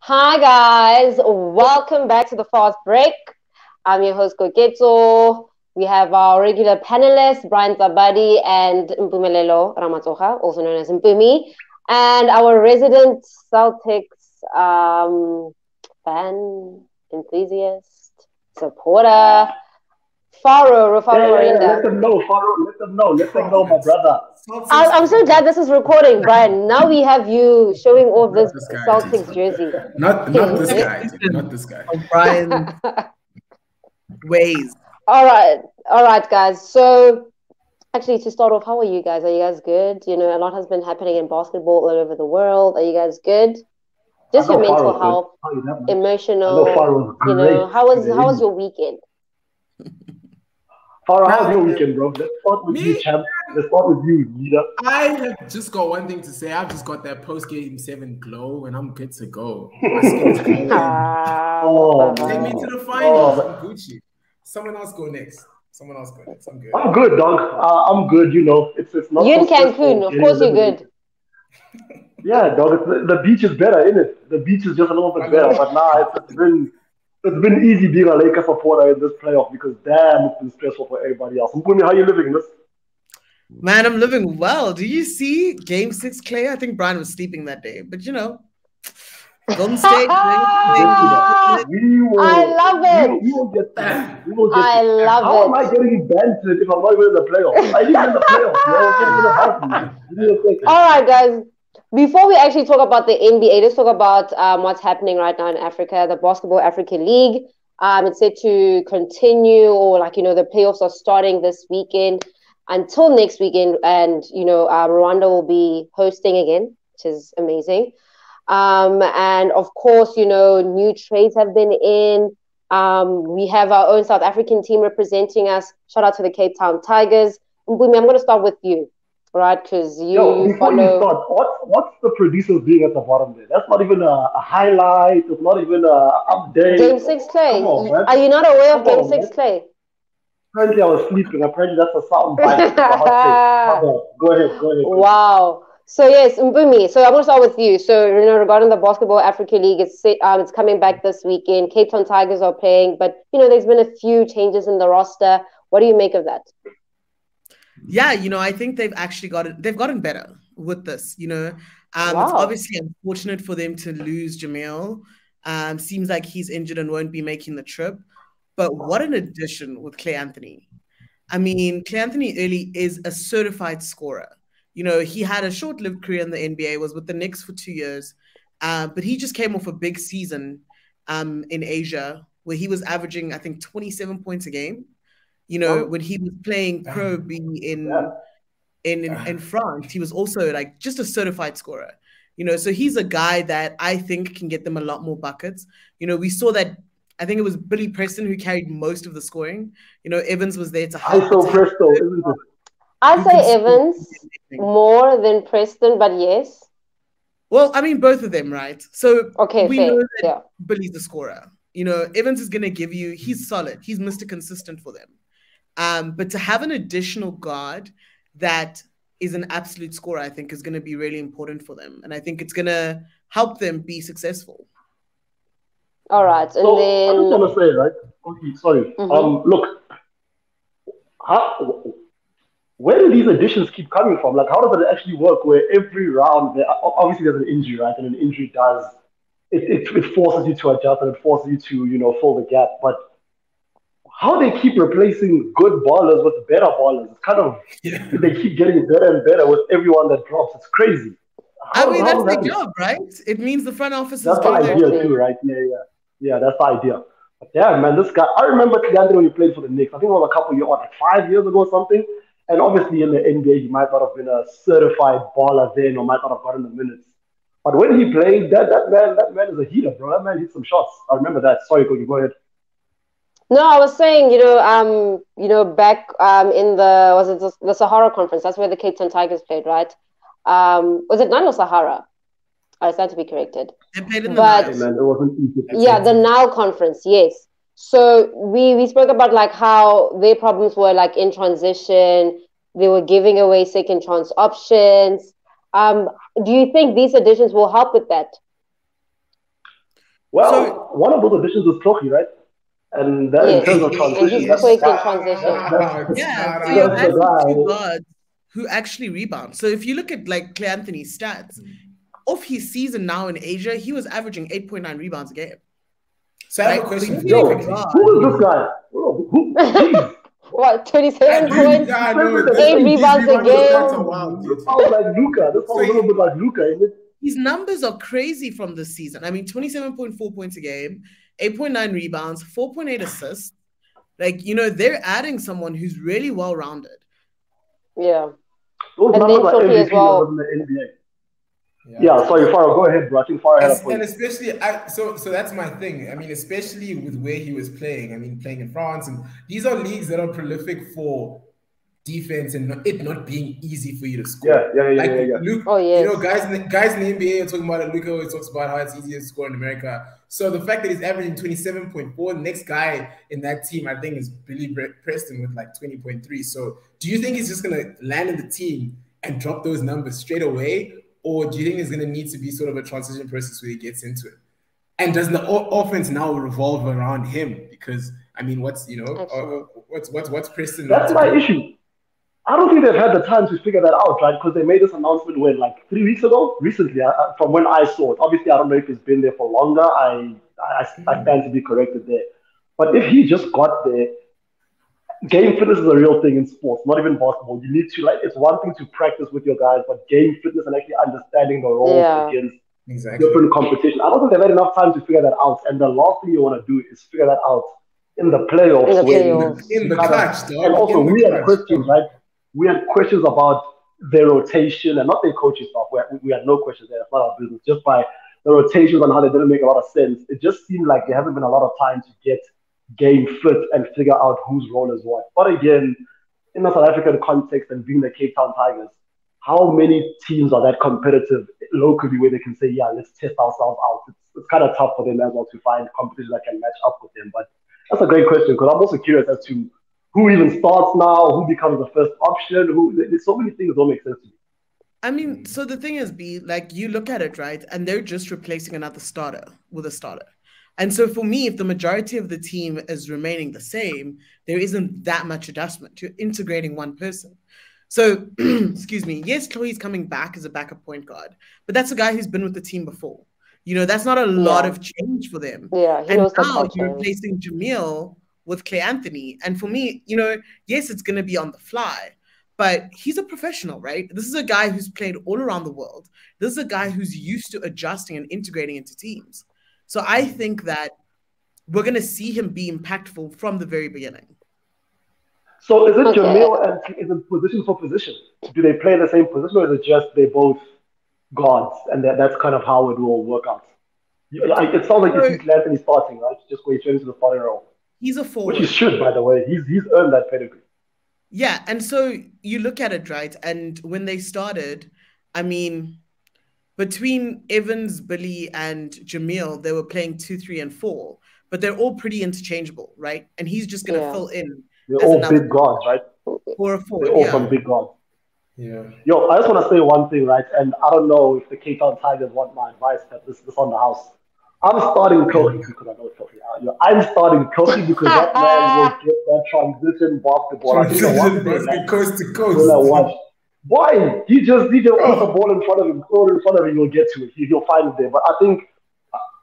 Hi guys, welcome back to the Fast Break. I'm your host Koketso. We have our regular panelists, Brian Zabadi and Mpumelelo Ramatsoha, also known as Mpumi, and our resident Celtics fan, enthusiast, supporter, Rufaro Yeah, Warinda. let them know, Faro. Let them know, my brother. I'm so glad this is recording, Brian. Now we have you showing off this This guy, Celtics jersey. not this guy, not this guy. Of Brian's ways. All right, guys. So, actually, to start off, how are you guys? Are you guys good? You know, a lot has been happening in basketball all over the world. Are you guys good? Just I your know mental Faro's good. health, I'll tell you that much. I know emotional. Faro's You know, great. how was your weekend? Faro, how was your weekend, bro? Let's start with you, Me? champ. Let's start with you, leader. I have just got one thing to say. I've just got that post game 7 glow, and I'm good to go. My skin is glowing. Oh, Take me man. to the finals. Oh, I'm Gucci. Someone else go next. Someone else go next. I'm good. I'm good, dog. I'm good. You know, it's not You so in Cancun, stressful of getting course you're eliminated. good. Yeah, dog. The beach is better, isn't it? The beach is just a little bit I better. know. But nah, it's been easy being a Lakers supporter in this playoff because damn, it's been stressful for everybody else. Mpumi, how you living this? Man, I'm living well. Do you see Game 6, Clay? I think Brian was sleeping that day. But you know, Golden State doing Get to that. thing. I love it. We will get to that. We will get to I that. love How am I it. getting bantered if I'm not even in the playoffs? I didn't in the playoffs, bro. Can't even about me. Give me a second. All right, guys. Before we actually talk about the NBA, let's talk about what's happening right now in Africa. The Basketball African League. It's set to continue, or the playoffs are starting this weekend until next weekend, and Rwanda will be hosting again, which is amazing. And of course, new trades have been in. We have our own South African team representing us. Shout out to the Cape Town Tigers. Mbumi, I'm going to start with you, right? Because Yo, you before you follow start, what's the producers doing at the bottom there? That's not even a highlight. It's not even a update. Game Six Clay. Come on, man. Are you not aware of Come Game on, Six man. Clay? Apparently, I was sleeping. Apparently, that's a sound bite. That's a hot take. My bad. Go ahead. Go ahead. Wow. So yes, Mbumi. So I'm gonna start with you. So regarding the Basketball Africa League, it's coming back this weekend. Cape Town Tigers are playing, but there's been a few changes in the roster. What do you make of that? Yeah, I think they've gotten better with this. It's Wow. obviously unfortunate for them to lose Jamil. Seems like he's injured and won't be making the trip. But what an addition with Clay Anthony. I mean, Clay Anthony early is a certified scorer. He had a short-lived career in the NBA, was with the Knicks for 2 years, but he just came off a big season in Asia where he was averaging, I think, 27 points a game. When he was playing Pro B Yeah. in France, he was also like just a certified scorer. So he's a guy that I think can get them a lot more buckets. We saw that. I think it was Billy Preston who carried most of the scoring. Evans was there to help. ISO presto, isn't it? I'd say Evans more than Preston, but yes. Well, I mean, both of them, right? So Okay, we fair. know that Yeah. Billy's the scorer. Evans is going to give you, he's solid. He's Mr. Consistent for them. But to have an additional guard that is an absolute scorer, I think is going to be really important for them. And I think it's going to help them be successful. All right. And So then I just want to say, right? Okay, sorry. Look, how, where do these additions keep coming from? Like, how does it actually work? Where every round, obviously there's an injury, right? And an injury does it forces you to adjust and it forces you to fill the gap. But how they keep replacing good ballers with better ballers? It's kind of they keep getting better and better with everyone that drops. It's crazy. I mean, that's How their does that job, right? It means the front office is That's the doing their idea job. too, right? Yeah. That's the idea. But yeah, man, this guy. I remember Cleandre when he played for the Knicks. I think it was a couple years, like 5 years ago or something. And obviously in the NBA, he might not have been a certified baller then, or might not have gotten the minutes. But when he played, that man is a heater, bro. That man hit some shots. I remember that. Sorry, Cookie, go ahead. no, I was saying, back in the Sahara conference, that's where the Cape Town Tigers played, right? Was it Nile Sahara? I stand to be corrected. They played in the But Hey, Nile. man, it wasn't easy. yeah, the Nile conference, yes. So we spoke about like how their problems were like in transition. They were giving away second chance options. Do you think these additions will help with that? Well, one of those additions was Toki, right? And that, in terms of transition, he's quick in transition. Yeah, so you're adding two guards who actually rebound. So if you look at like Clay Anthony's stats, off his season now in Asia, he was averaging 8.9 rebounds a game. So I have a question. Yo, who is this guy? Who? What, 27 points, 8 rebounds a game? This sounds like Luka. This sounds a little bit like Luka, isn't it? His numbers are crazy from this season. I mean, 27.4 points a game, 8.9 rebounds, 4.8 assists. Like, you know, they're adding someone who's really well-rounded. Yeah. Those and numbers then are Toki MVP as well. numbers in the NBA. Yeah, sorry, Faro, go ahead, bro. I think Faro had a point. And especially, so that's my thing. I mean, especially with where he was playing. I mean, playing in France, and these are leagues that are prolific for defense and it not being easy for you to score. Yeah. Luke, oh, yes. You know, guys in the NBA are talking about it. Luka always talks about how it's easier to score in America. So the fact that he's averaging 27.4, the next guy in that team, I think, is Billy Preston with like 20.3. So do you think he's just going to land in the team and drop those numbers straight away? Or do you think there's going to need to be sort of a transition process where he gets into it? And does the offense now revolve around him? Because, I mean, what's Preston? That's my issue. I don't think they've had the time to figure that out, right? Because they made this announcement when, like 3 weeks ago, recently, from when I saw it. Obviously, I don't know if it's been there for longer. I stand to be corrected there. But if he just got there, game fitness is a real thing in sports, not even basketball. You need to, like, it's one thing to practice with your guys, but game fitness and actually understanding the roles against different competition. I don't think they've had enough time to figure that out. And the last thing you want to do is figure that out in the playoffs. In the clutch, dog. And also, we had questions, right? We had questions about their rotation and not their coaching stuff. We had no questions there. That's not our business. Just by the rotations and how they didn't make a lot of sense. It just seemed like there hasn't been a lot of time to get game fit and figure out whose role is what. But again, in the South African context and being the Cape Town Tigers, how many teams are that competitive locally where they can say, yeah, let's test ourselves out? It's kind of tough for them as well to find competition that can match up with them. But that's a great question because I'm also curious as to who even starts now, who becomes the first option, there's so many things that don't make sense to me. I mean, so the thing is, B, like you look at it, right? And they're just replacing another starter with a starter. And so for me, if the majority of the team is remaining the same, there isn't that much adjustment. You're integrating one person. So, excuse me, yes, Chloe's coming back as a backup point guard, but that's a guy who's been with the team before. You know, that's not a lot of change for them. Yeah, and now you're replacing Jamil with Clay Anthony. And for me, you know, yes, it's going to be on the fly, but he's a professional, right? This is a guy who's played all around the world. This is a guy who's used to adjusting and integrating into teams. So I think that we're going to see him be impactful from the very beginning. So is it Jamil and is it position for position? Do they play the same position or is it just they both guards and that's kind of how it will work out? It sounds like you see Anthony starting, right? Just go straight into the starting role. He's a forward. Which he should, by the way. He's earned that pedigree. Yeah, and so you look at it, right? And when they started, I mean, between Evans, Billy, and Jamil, they were playing 2, 3, and 4, but they're all pretty interchangeable, right? And he's just going to fill in. They're all big guards, right? Or a forward. They're all some big guards. Yeah. Yo, I just want to say one thing, right? And I don't know if the Cape Town Tigers want my advice, but this is on the house. I'm starting Kofi because I know Kofi. I'm starting Kofi because that man will get that transition basketball. I think basket coast to coast. When I watch, boy, he just put the ball in front of him, throw it in front of him, he'll get to it. He'll find it there. But I think,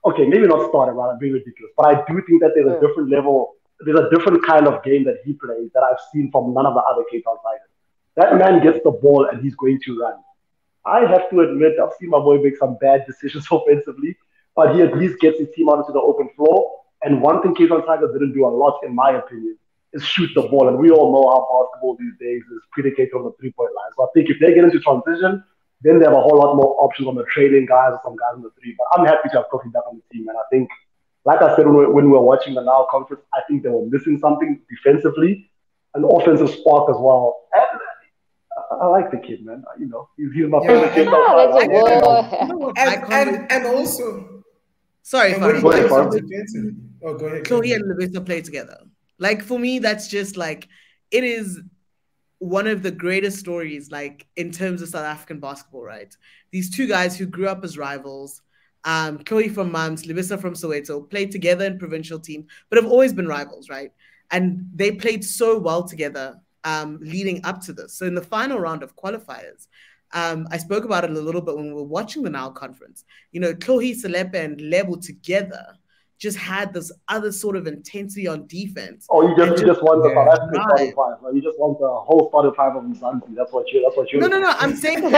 okay, maybe not starting, right? I'm being ridiculous. But I do think that there's a different level, there's a different kind of game that he plays that I've seen from none of the other Cape Town Tigers. That man gets the ball and he's going to run. I have to admit, I've seen my boy make some bad decisions offensively. But he at least gets his team out into the open floor. And one thing Cape Town Tigers didn't do a lot, in my opinion, is shoot the ball. And we all know how basketball these days is predicated on the three-point line. So I think if they get into transition, then they have a whole lot more options on the trailing guys or some guys on the three. But I'm happy to have Kofi back on the team. And I think, like I said when we were watching the Now conference, I think they were missing something defensively, an offensive spark as well. And I like the kid, man. You know, he's my favorite kid. And also... Sorry, go ahead. Chloe and Levisa play together. Like, for me, that's just like, it is one of the greatest stories, like, in terms of South African basketball, right? These two guys who grew up as rivals, Chloe from Mams, Libissa from Soweto, played together in provincial teams, but have always been rivals, right? And they played so well together leading up to this. So in the final round of qualifiers, I spoke about it a little bit when we were watching the Nile conference. You know, Chloe, Selepe, and Lebo together just had this other sort of intensity on defense. Oh, you just want the South African starting five. Like, you just want the whole starting five of Mzansi. That's what you. No. I'm saying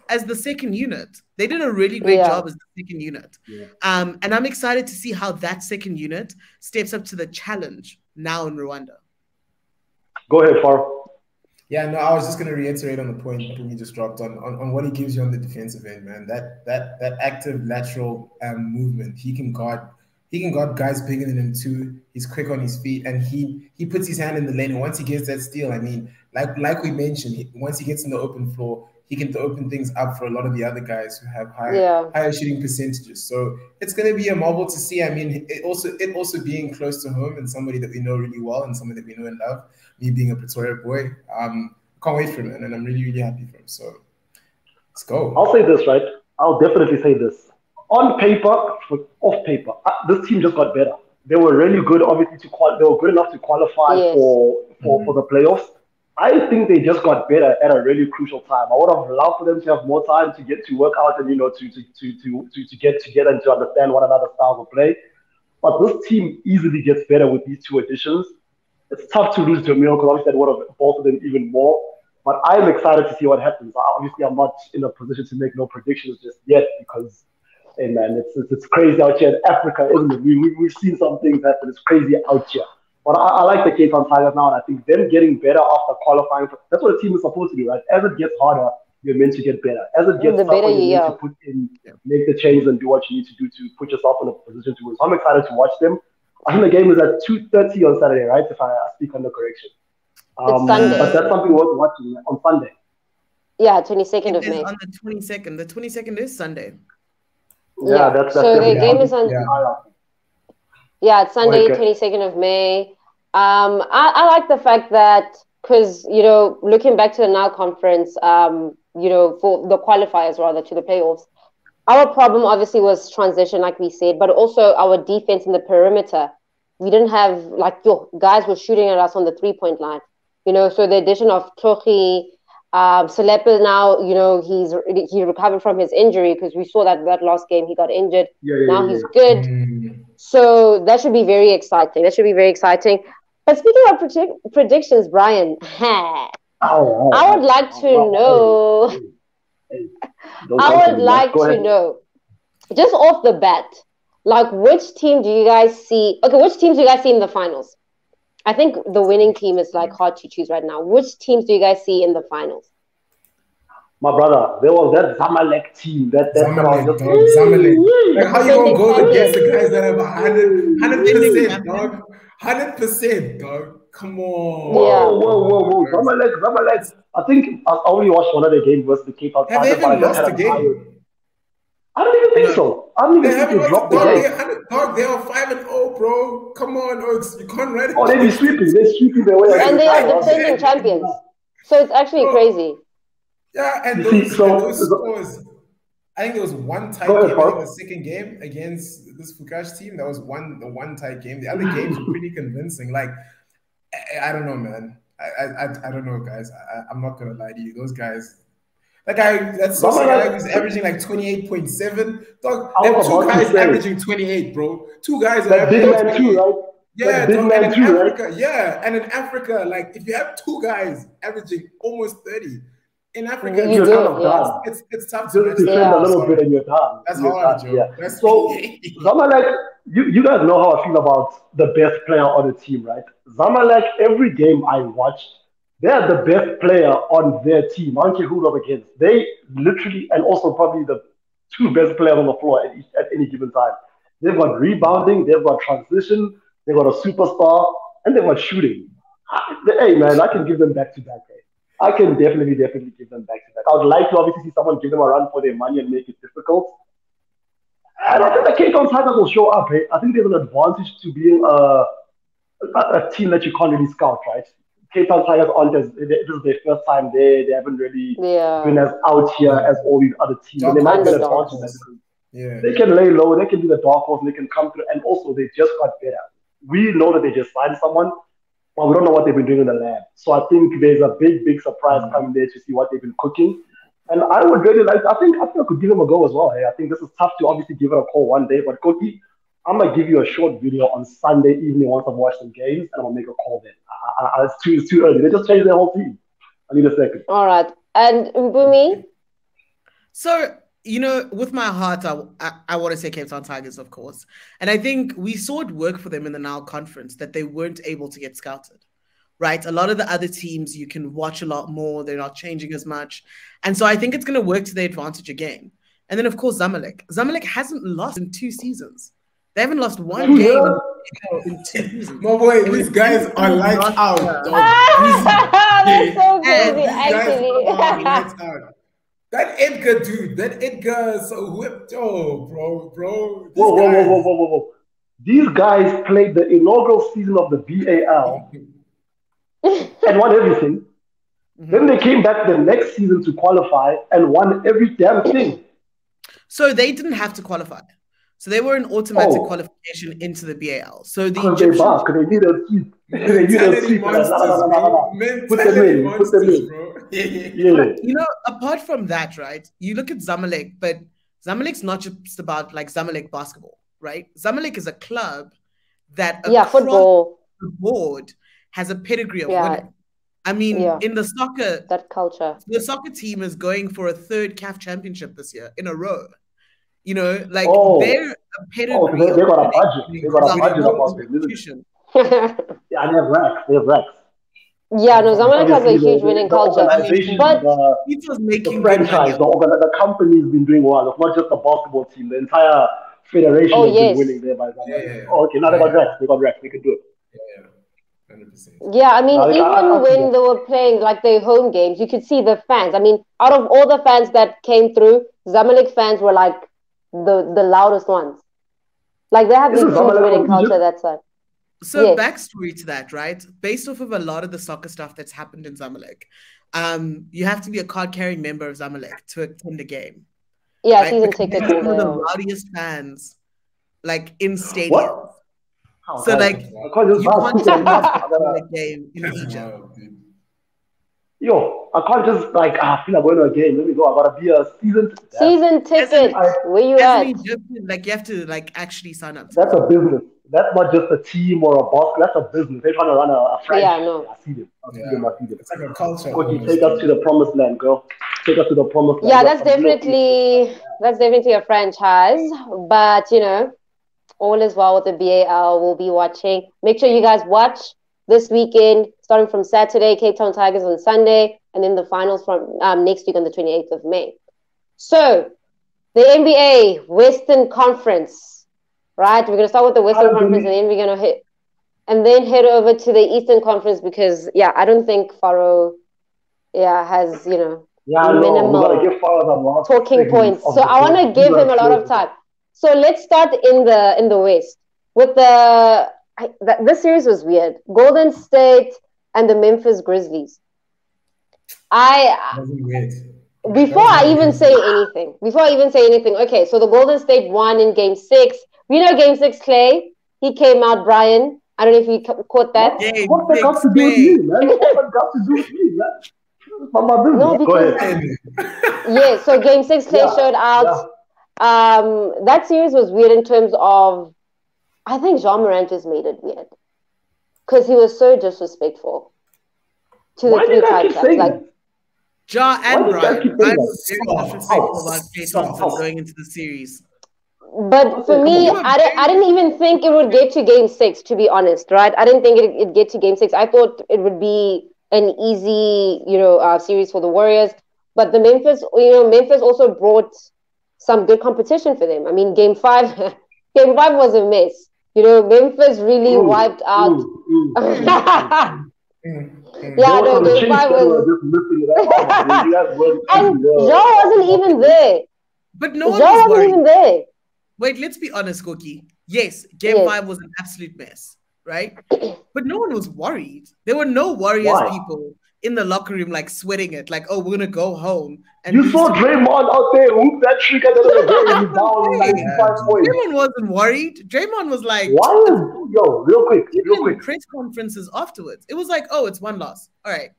as the second unit, they did a really great job as the second unit. Yeah. And I'm excited to see how that second unit steps up to the challenge now in Rwanda. Go ahead, Far. Yeah, no, I was just going to reiterate on the point Bumi just dropped on what he gives you on the defensive end, man. That active lateral movement, he can guard guys bigger than him too. He's quick on his feet, and he puts his hand in the lane. And once he gets that steal, I mean, like we mentioned, once he gets in the open floor, he can open things up for a lot of the other guys who have higher shooting percentages. So it's going to be a marvel to see. I mean, it also being close to home and somebody that we know really well and somebody that we know and love. Me being a Pretoria boy, can't wait for him, and I'm really, really happy for him. So let's go. I'll say this, right? I'll definitely say this. On paper, off paper, this team just got better. They were really good, obviously, they were good enough to qualify for the playoffs. I think they just got better at a really crucial time. I would have loved for them to have more time to get to work out and to get together and to understand one another's styles of play. But this team easily gets better with these two additions. It's tough to lose Jamil because obviously that would have bolstered them even more. But I'm excited to see what happens. Obviously, I'm not in a position to make no predictions just yet because, hey man, it's crazy out here in Africa, isn't it? We've seen some things happen. It's crazy out here. But I like the Cape Town Tigers now, and I think them getting better after qualifying. That's what a team is supposed to do, right? As it gets harder, you're meant to get better. As it gets tougher, you're meant to put in, make the changes and do what you need to do to put yourself in a position to win. So I'm excited to watch them. I think the game is at 2:30 on Saturday, right? If I speak under correction. It's Sunday. But that's something worth watching on Sunday. Yeah, 22nd of May. On the 22nd. The 22nd is Sunday. Yeah, that's so the game is on. Yeah, it's Sunday, 22nd of May. I like the fact that because looking back to the Nile conference, for the qualifiers rather to the playoffs. Our problem obviously was transition, like we said, but also our defense in the perimeter. We didn't have guys were shooting at us on the 3-point line. So the addition of Tochi, Selepe now, he recovered from his injury because we saw that last game he got injured. Now he's good. So that should be very exciting. But speaking of predictions, Brian, I would like to know. I would like to know, just off the bat, like which team do you guys see? Okay, which teams do you guys see in the finals? I think the winning team is like hard to choose right now. Which teams do you guys see in the finals? My brother, there was that Zamalek team. Zamalek. Like, how you gonna go against the guys that have 100%, dog? 100%, dog. Come on. Whoa. Zamalek. I think I only watched one of the games versus the Cape Town Tigers. Have they even lost a game? I don't even think so. I don't even think they dropped the game. Dog, they are 5-0, bro. Come on, Oaks. You can't write it. Oh, they're sweeping their way. And they are defending champions. So it's actually crazy. Yeah, and those scores. I think there was one tie game. I think the second game against this Fukash team. That was the one tie game. The other games were pretty convincing. Like, I don't know, man. I don't know, guys. I'm not gonna lie to you. Those guys, that's Sosa guy who's averaging like 28.7. Dog, there are two guys averaging 28, bro. Two guys are averaging 28. Right? Yeah, dog, and in Africa, right? Yeah, and in Africa, like if you have two guys averaging almost 30. In Africa, it's tough to defend a little bit and you're done. That's hard, Joe. Yeah. So, Zamalek, you guys know how I feel about the best player on the team, right? Zamalek, every game I watched, they're the best player on their team. I don't care who they're against. They literally, and also probably the two best players on the floor at any given time. They've got rebounding, they've got transition, they've got a superstar, and they've got shooting. Hey, man, I can give them back-to-back. I can definitely give them back-to-back. I would like to obviously see someone give them a run for their money and make it difficult. And I think the Cape Town Tigers will show up. I think there's an advantage to being a team that you can't really scout, right? Cape Town Tigers this is their first time there. They haven't really been as out here as all these other teams. And they might get advantage. Yeah. They can lay low, they can be the dark horse, they can come through, and also they just got better. We know that they just signed someone, but we don't know what they've been doing in the lab. So I think there's a big surprise coming there to see what they've been cooking. And I would really like, I think I could give them a go as well. Hey, I think this is tough to obviously give it a call one day, but Koki, I'm gonna give you a short video on Sunday evening once I've watched some games, and I'm gonna make a call then. It's too early. They just changed their whole team. I need a second. All right. And Bumi? So, with my heart, I want to say Cape Town Tigers, of course. And I think we saw it work for them in the Nile Conference, that they weren't able to get scouted, right? A lot of the other teams, you can watch a lot more. They're not changing as much. And so I think it's going to work to their advantage again. And then, of course, Zamalek. Zamalek hasn't lost in 2 seasons. They haven't lost one game in 2 seasons. My boy, these guys are lights out. That's so crazy, actually. Lights out. That Edgar dude, so whipped. Oh, bro. Whoa. These guys played the inaugural season of the BAL and won everything. Then they came back the next season to qualify and won every damn thing. So they didn't have to qualify. So they were an automatic qualification into the BAL. So the Egyptians... They need a seat. They need a seat. Put them in. Yeah. Apart from that, right, you look at Zamalek, but Zamalek's not just about like Zamalek basketball, right? Zamalek is a club that across football the board has a pedigree of winning. I mean, in the soccer, that culture, the soccer team is going for a 3rd CAF championship this year in a row. They're a pedigree. They got a budget. They got a budget about them. Yeah, they have racks. Yeah, no, Zamalek has a huge winning culture. But the franchise, the company's been doing well. It's not just the basketball team. The entire federation has been winning there by Zamalek. Okay, now they got racks. They can do it. Yeah. 100%. Yeah, I mean, even when they were playing like their home games, you could see the fans. I mean, out of all the fans that came through, Zamalek fans were like the loudest ones. Like they have this huge winning culture that side. So backstory to that, right? Based off of a lot of the soccer stuff that's happened in Zamalek, you have to be a card-carrying member of Zamalek to attend a game. Yeah, right? Season ticket. One of the rowdiest fans, like in stadiums. So like you can't just a game in Egypt. Yo, I can't just I feel like going to a game. Let me go. I gotta be a season ticket. Where you at? Like you have to like actually sign up. That's a business. That's not just a team or a boss. That's a business. They're trying to run a franchise. Yeah, no. I see them. It's like a culture. Okay, take us to the promised land, girl. Take us to the promised land. Yeah, that's definitely a franchise. But all is well with the BAL. We'll be watching. Make sure you guys watch this weekend, starting from Saturday, Cape Town Tigers on Sunday, and then the finals from next week on the 28th of May. So, the NBA Western Conference. Right, we're gonna start with the Western Conference, and then we're gonna head over to the Eastern Conference because I don't think Faro, has minimal talking points. So I want to give him a lot of time. So let's start in the West with this series was weird. Golden State and the Memphis Grizzlies. Before I even say anything, okay. So the Golden State won in Game 6. We know Game 6, Clay. He came out, Brian. I don't know if you caught that. What's that got to do with me, man? What's that got to do with me, man? No, because so Game 6, Clay showed out. Yeah. That series was weird in terms of, I think Ja Morant just made it weird because he was so disrespectful to the 3 time champs. Like Ja and Brian was very disrespectful about Klay Thompson going into the series. But for me, I didn't even think it would get to Game 6, to be honest, right? I didn't think it'd get to Game 6. I thought it would be an easy, series for the Warriors. But the Memphis also brought some good competition for them. I mean, Game 5 was a mess. Memphis really wiped out. Game 5 was. And Joe wasn't even there. But no one wasn't even there. Wait, let's be honest, Koki. Yes, Game 5 was an absolute mess, right? But no one was worried. There were no Warriors people in the locker room, like sweating it, like, oh, we're gonna go home. And you saw Draymond out there whoop that trick at the end of the game. He's down 95 points. Draymond wasn't worried. Draymond was like, why is real quick press conferences afterwards? It was like, oh, it's one loss. All right.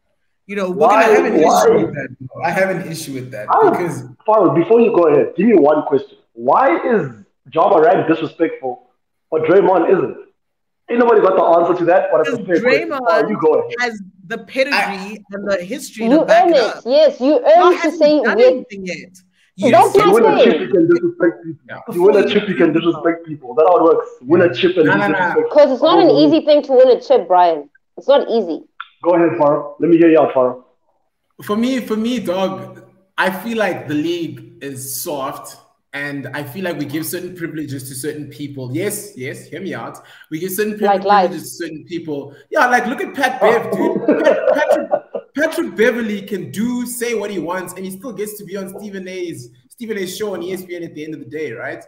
You know, I have an issue with that. I have an issue with that because Farrell, before you go ahead, give me one question. Why is Ja Morant disrespectful, but Draymond isn't? Ain't nobody got the answer to that, but it's a fair Draymond question. You go ahead. has the pedigree and the history you to back earn it it. up. Yes, you earn to say anything yet. That's you win not a chip, you can disrespect people. You win a chip, you can disrespect people. That's how it works. Win a chip and disrespect. Because it's not an easy thing to win a chip, Brian. It's not easy. Go ahead, Farrell. Let me hear you out, Farrell. For me, dog, I feel like the league is soft, and I feel like we give certain privileges to certain people. Yes, hear me out. We give certain privileges to certain people. Yeah, like look at Pat Bev, dude. Patrick Beverly can say what he wants, and he still gets to be on Stephen A's show on ESPN at the end of the day, right?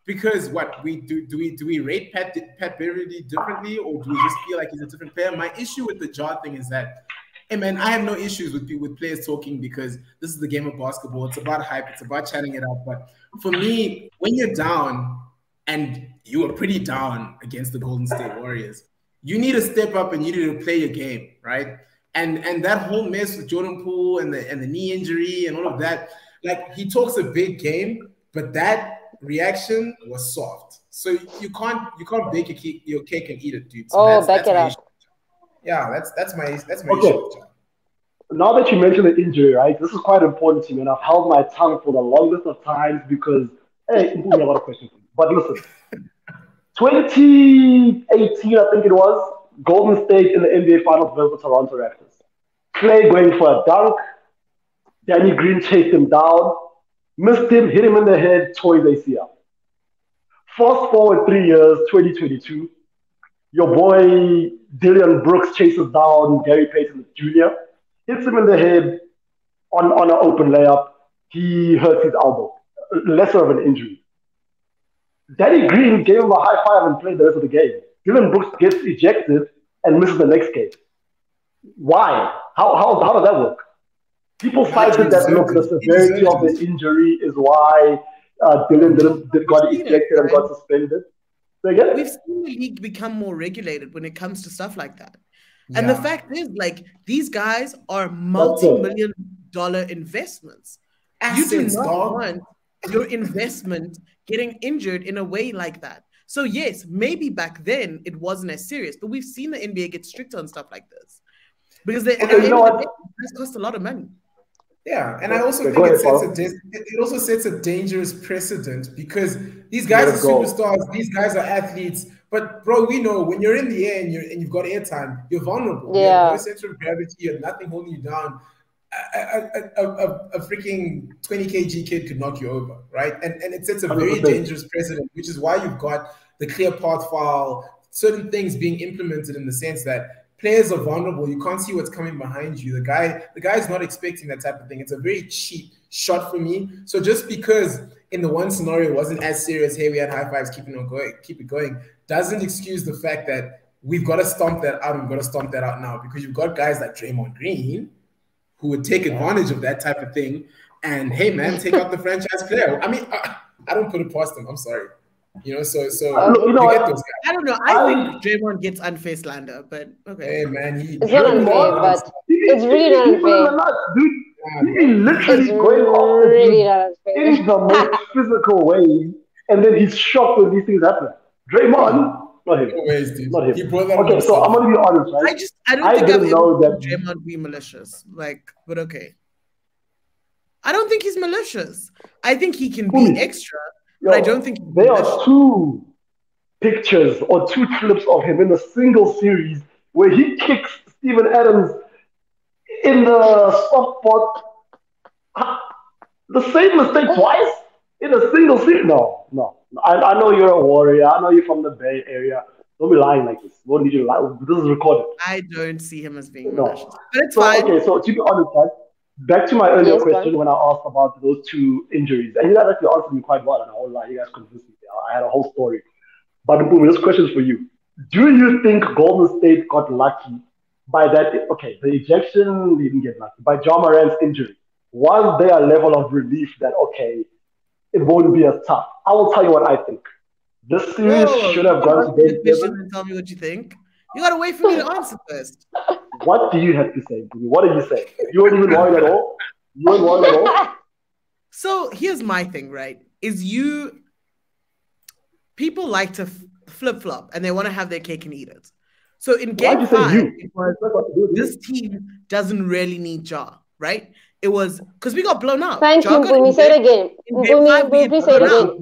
Because what we do we rate Pat Beverly differently, or do we just feel like he's a different player? My issue with the Ja thing is that, hey man, I have no issues with players talking because this is the game of basketball. It's about hype. It's about chatting it up. But for me, when you're down, and you were pretty down against the Golden State Warriors, you need to step up and you need to play your game, right? And that whole mess with Jordan Poole and the knee injury and all of that, like he talks a big game, but that reaction was soft. So you can't bake your cake and eat it, dude. So back it up. Yeah, that's my okay. issue. Now that you mentioned the injury, right? This is quite important to me, and I've held my tongue for the longest of times because hey, I got a question for you. But listen, 2018, I think it was, Golden State in the NBA Finals versus Toronto Raptors. Clay going for a dunk. Danny Green chased him down, missed him, hit him in the head, tore his ACL. Fast forward 3 years, 2022. Your boy Dillon Brooks chases down Gary Payton Jr., hits him in the head on an open layup. He hurts his elbow. Lesser of an injury. Danny Green gave him a high five and played the rest of the game. Dillon Brooks gets ejected and misses the next game. Why? How does that work? People cited that, look, the severity of the injury is why Dillon got ejected and got suspended. So again, we've seen the league become more regulated when it comes to stuff like that. And the fact is, like, these guys are multi-million-dollar investments. Assets, you do not want your investment getting injured in a way like that. So yes, maybe back then it wasn't as serious, but we've seen the NBA get strict on stuff like this because it costs a lot of money. Yeah, and I also think it also sets a dangerous precedent because these guys are superstars, these guys are athletes. But bro, we know when you're in the air and you've got airtime, you're vulnerable. Yeah. You have no center of gravity, you have nothing holding you down. A freaking 20 kg kid could knock you over, right? And it sets a very 100%. Dangerous precedent, which is why you've got the clear path foul, certain things being implemented in the sense that players are vulnerable. You can't see what's coming behind you. The guy's not expecting that type of thing. It's a very cheap shot for me. So just because in the one scenario it wasn't as serious, hey, we had high fives, keep it going, doesn't excuse the fact that we've got to stomp that out. We've got to stomp that out now because you've got guys like Draymond Green who would take advantage of that type of thing. And hey, man, take out the franchise player. I mean, I don't put it past them. I'm sorry. You know, so you get those guys. I don't know. I think Draymond gets unfair slander, but okay. Hey, man, it's not unfair, but it's really not unfair. Dude, he's literally going off in the most physical way, and then he's shocked when these things happen. Draymond. Not him. Not him. Okay, so I'm gonna be honest, right? I don't think I've ever that Draymond be malicious. Like, but okay. I don't think he's malicious. I think he can be extra, but I don't think there are two pictures or two clips of him in a single series where he kicks Steven Adams in the soft spot. The same mistake twice in a single series. No. I know you're a warrior. I know you're from the Bay Area. Don't be lying like this. Don't need you to lie. This is recorded. I don't see him as being malicious. But it's fine. Okay, so to be honest, right, back to my earlier question when I asked about those two injuries. And you guys actually answered me quite well. And I won't lie, you guys convinced me. I had a whole story. But boom, this question is for you. Do you think Golden State got lucky by that, okay, the ejection didn't get lucky. By Ja Morant's injury, was there a level of relief that, okay, it won't be as tough? I will tell you what I think. This series should have gone to game 7. And tell me what you think. You gotta wait for me to answer first. What do you have to say, Boomy? What are you saying? You weren't even worried at all? You weren't worried at all? So here's my thing, right? People like to flip-flop and they want to have their cake and eat it. So in game 5, it was, this team doesn't really need Ja, right? It was because we got blown out. Thank you, Boomy. Say it again. Boomy, please say it again.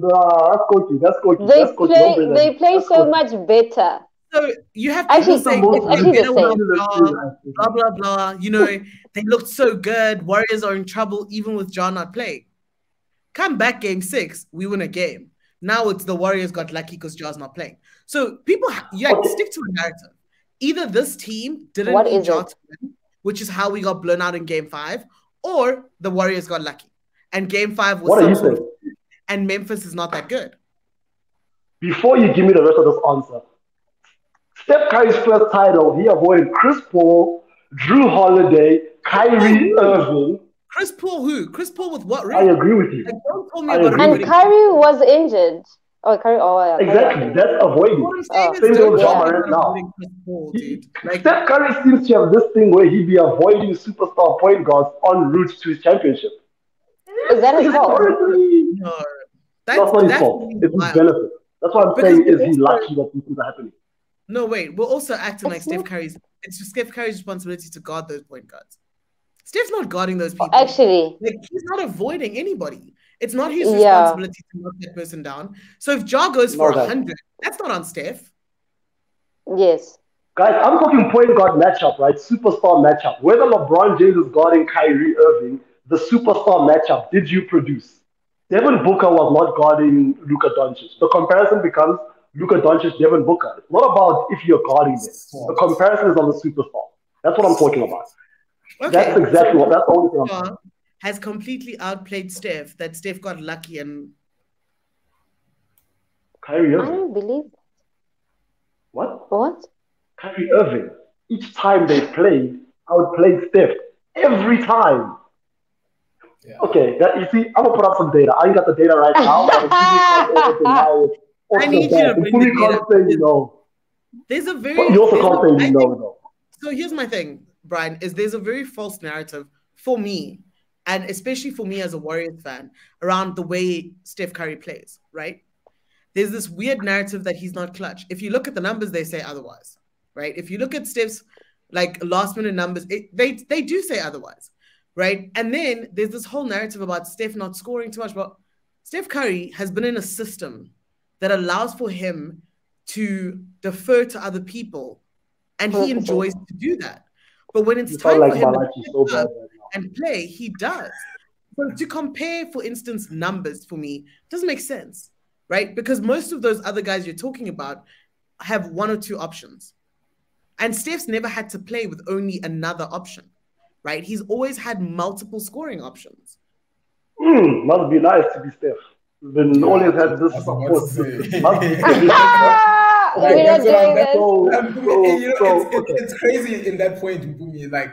That's coachy. They play so much better. So you have to say it's actually the same. Blah blah blah. You know, they looked so good. Warriors are in trouble even with Ja not playing. Come back game 6, we win a game. Now it's the Warriors got lucky because Ja's not playing. So people, stick to a narrative. Either this team didn't need Ja to win, which is how we got blown out in game 5, or the Warriors got lucky. And game 5 was some sort of, and Memphis is not that good. Before you give me the rest of this answer, Steph Curry's first title, he avoided Chris Paul, Drew Holiday, Kyrie Irving. Chris Paul who? Chris Paul with what ring? I agree with you. Don't tell me about and Kyrie was injured. Oh, Kyrie. Oh, yeah. Exactly. That's avoiding. Same with Ja Morant now. Steph Curry seems to have this thing where he'd be avoiding superstar point guards en route to his championship. Is that his fault? No. That's not his fault. It's his benefit. That's what I'm saying. Is he lucky that these things are happening? No, wait. We're also acting like Steph Curry's. It's Steph Curry's responsibility to guard those point guards. Steph's not guarding those people. Actually, he's not avoiding anybody. It's not his responsibility to knock that person down. So if Ja goes for 100, that's not on Steph. Yes. Guys, I'm talking point guard matchup, right? Superstar matchup. Whether LeBron James is guarding Kyrie Irving, the superstar matchup, did you produce? Devin Booker was not guarding Luka Doncic. The comparison becomes Luka Doncic, Devin Booker. It's not about if you're guarding them. The comparison is on the superstar. That's what I'm talking about. Okay. That's exactly what. That's the only thing I'm saying. Has completely outplayed Steph. That Steph got lucky and Kyrie Irving. I don't believe that. What? Kyrie Irving. Each time they played, outplayed Steph. Every time. Yeah. Okay, you see, I'm gonna put up some data. I ain't got the data right now. But I need you to bring the data. Say no. There's a very. But you also can't say no, though. So here's my thing, Brian, is there's a very false narrative for me, and especially for me as a Warriors fan, around the way Steph Curry plays, right? There's this weird narrative that he's not clutch. If you look at the numbers, they say otherwise, right? If you look at Steph's last minute numbers, they do say otherwise, right? And then there's this whole narrative about Steph not scoring too much, but Steph Curry has been in a system that allows for him to defer to other people, and he enjoys to do that. But when it's time for him to pick up and play, he does. So to compare, for instance, numbers for me doesn't make sense, right? Because most of those other guys you're talking about have one or two options. And Steph's never had to play with only another option, right? He's always had multiple scoring options. Must be nice to be Steph. Then always had this support. It's crazy in that point, Boomy. Like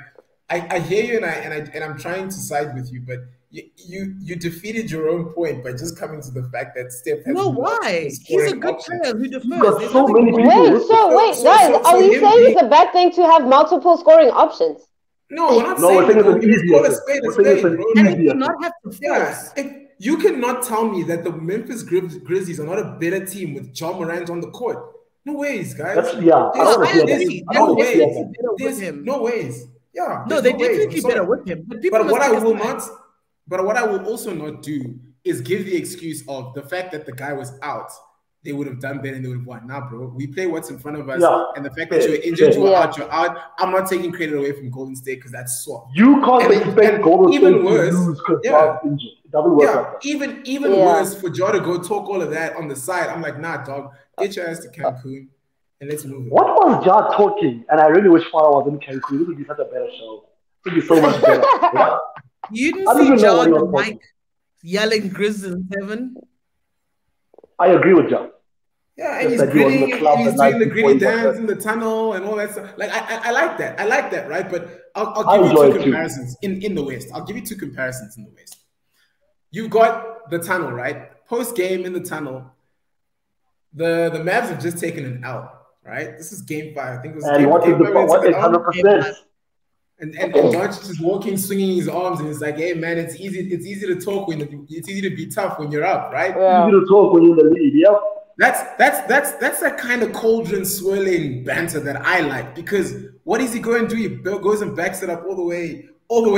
I hear you and I'm trying to side with you, but you defeated your own point by just coming to the fact that Steph has why? He's a good player who defers. Wait, guys, are you saying it's a bad thing to have multiple scoring options? No, we're not saying it's an easier. And not have to force. You cannot tell me that the Memphis Grizzlies are not a better team with Ja Morant on the court. No ways, guys. There's no ways. Yeah. No, they definitely better with him. But what I will also not do is give the excuse of the fact that the guy was out. They would have done better and they would have won. Nah, bro. We play what's in front of us. Yeah. And the fact that you're injured, you're out. I'm not taking credit away from Golden State because that's soft. You can't expect Golden State to lose because Ja's injured. It doesn't work like that. Even worse, for Ja to go talk all of that on the side, I'm like, nah, dog. Get your ass to Cancun and let's move it. What was Ja talking? And I really wish Farah was in Cancun. This would be such a better show. It would be so much better. What? You didn't see Ja on the mic yelling Grizz in 7? I agree with Ja. Yeah, and Just he's that he was in gritting, the club and he's the night doing the before gritty he got dance hurt. in the tunnel and all that stuff. Like I like that. I like that, right? But I'll I give you enjoy two it too. comparisons in the West. I'll give you two comparisons in the West. You've got the tunnel, right? Post game in the tunnel, the Mavs have just taken an L, right? This is game 5. I think it was And game, what is game the 5 when they what took is an L. 100%? And Doncic is walking, swinging his arms, and it's like, hey man, it's easy to talk it's easy to be tough when you're up, right? Easy to talk when you're in the lead, yeah. That's that kind of cauldron swirling banter that I like, because what is he going to do? He goes and backs it up all the way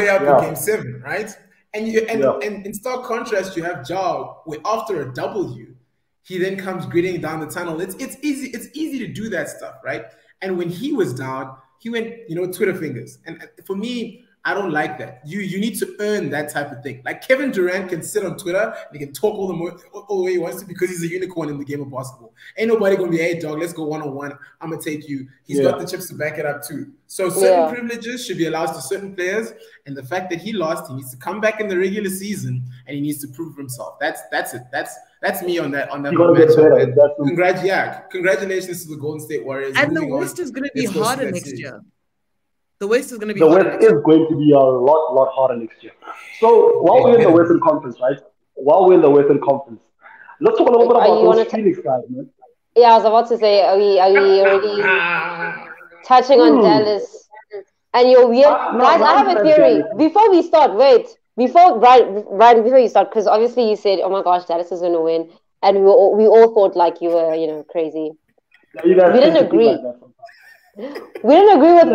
up in game 7, right? And in stark contrast, you have Ja, where after a W, he then comes gritting down the tunnel. It's easy to do that stuff, right? And when he was down, he went, Twitter fingers. And for me, I don't like that. You need to earn that type of thing. Like Kevin Durant can sit on Twitter and he can talk all the way he wants to, because he's a unicorn in the game of basketball. Ain't nobody gonna be, hey dog, let's go one-on-one. I'm gonna take you. He's got the chips to back it up too. So certain privileges should be allowed to certain players, and the fact that he lost, he needs to come back in the regular season and he needs to prove himself. That's it. That's me on that matchup. Congratulations to the Golden State Warriors. And the West is gonna be harder next year. The West is going to be the West is going to be a lot harder next year. So while we're in the Western Conference, right? Let's talk a little bit about those Phoenix guys, man. Yeah, I was about to say, are we already touching on Dallas? And you're weird. Guys, I have a theory. Before we start, Ryan, before you start, because obviously you said, oh my gosh, Dallas is going to win. And we all thought like you were, crazy. Yeah, you guys we didn't agree. Like that. We didn't agree with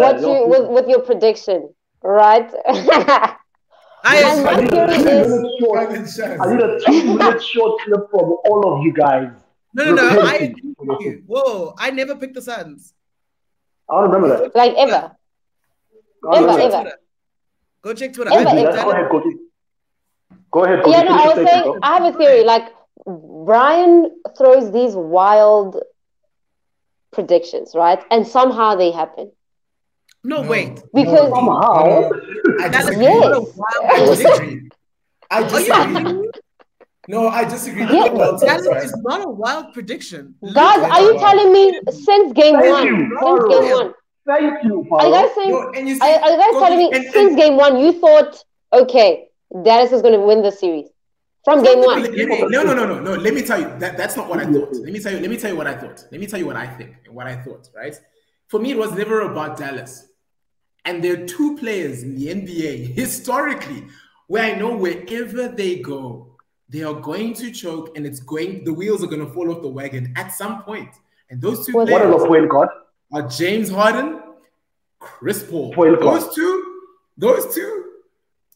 with your prediction, right? I need a 2-minute short clip from all of you guys. No. I agree with you. Whoa, I never picked the Suns. I don't remember that. Like ever. Ever. Go check Twitter. Go ahead, Go ahead. Yeah, no, I was saying, I have a theory. Like, Brian throws these wild predictions, right? And somehow they happen. No, wait. Because somehow. I disagree. No, I disagree. That is not a wild prediction. Guys, are you telling me since game one? Thank you. Are you guys saying? Are you guys telling me since game 1 you thought, okay, Dallas is going to win the series from game 1? No. Let me tell you that's not what I thought. Let me tell you what I thought. Let me tell you what I think and what I thought. Right? For me, it was never about Dallas. And there are 2 players in the NBA historically where I know wherever they go, they are going to choke, and the wheels are going to fall off the wagon at some point. And those 2 players. What is a point guard? Are James Harden, Chris Paul. Those two,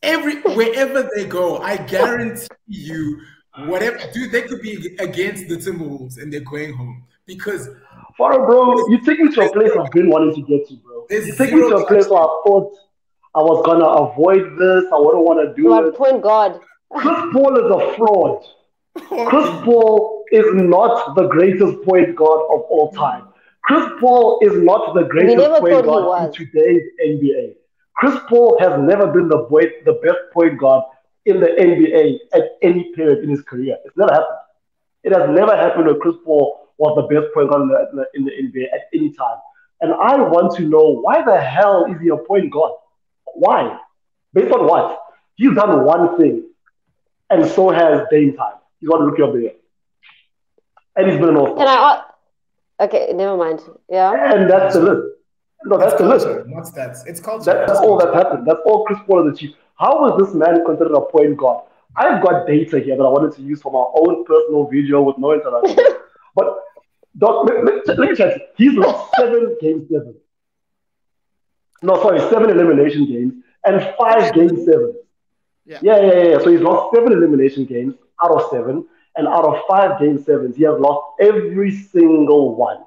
wherever they go, I guarantee you, whatever, dude, they could be against the Timberwolves and they're going home. Because bro, you take me to a place I've been wanting to get to, bro. You take me to a place where I thought I was gonna avoid this, I wouldn't want to do it. Point guard. Chris Paul is a fraud. Chris Paul is not the greatest point guard of all time. Chris Paul is not the greatest point guard in today's NBA. Chris Paul has never been the best point guard in the NBA at any period in his career. It's never happened. It has never happened where Chris Paul was the best point guard in the NBA at any time. And I want to know, why the hell is he a point guard? Why? Based on what? He's done one thing, and so has Dame Time. He's won Rookie of the Year. And he's been an all-star. Okay, never mind. Yeah. And that's the list. No, that's the list. Not stats. It's culture. That's all that happened. That's all Chris Paul has achieved. How was this man considered a point guard? I've got data here that I wanted to use for my own personal video with no interaction. But let me check. He's lost 7 game 7. No, sorry, 7 elimination games and 5 game 7. Yeah. So he's lost 7 elimination games out of 7. And out of 5 game 7s, he has lost every single one.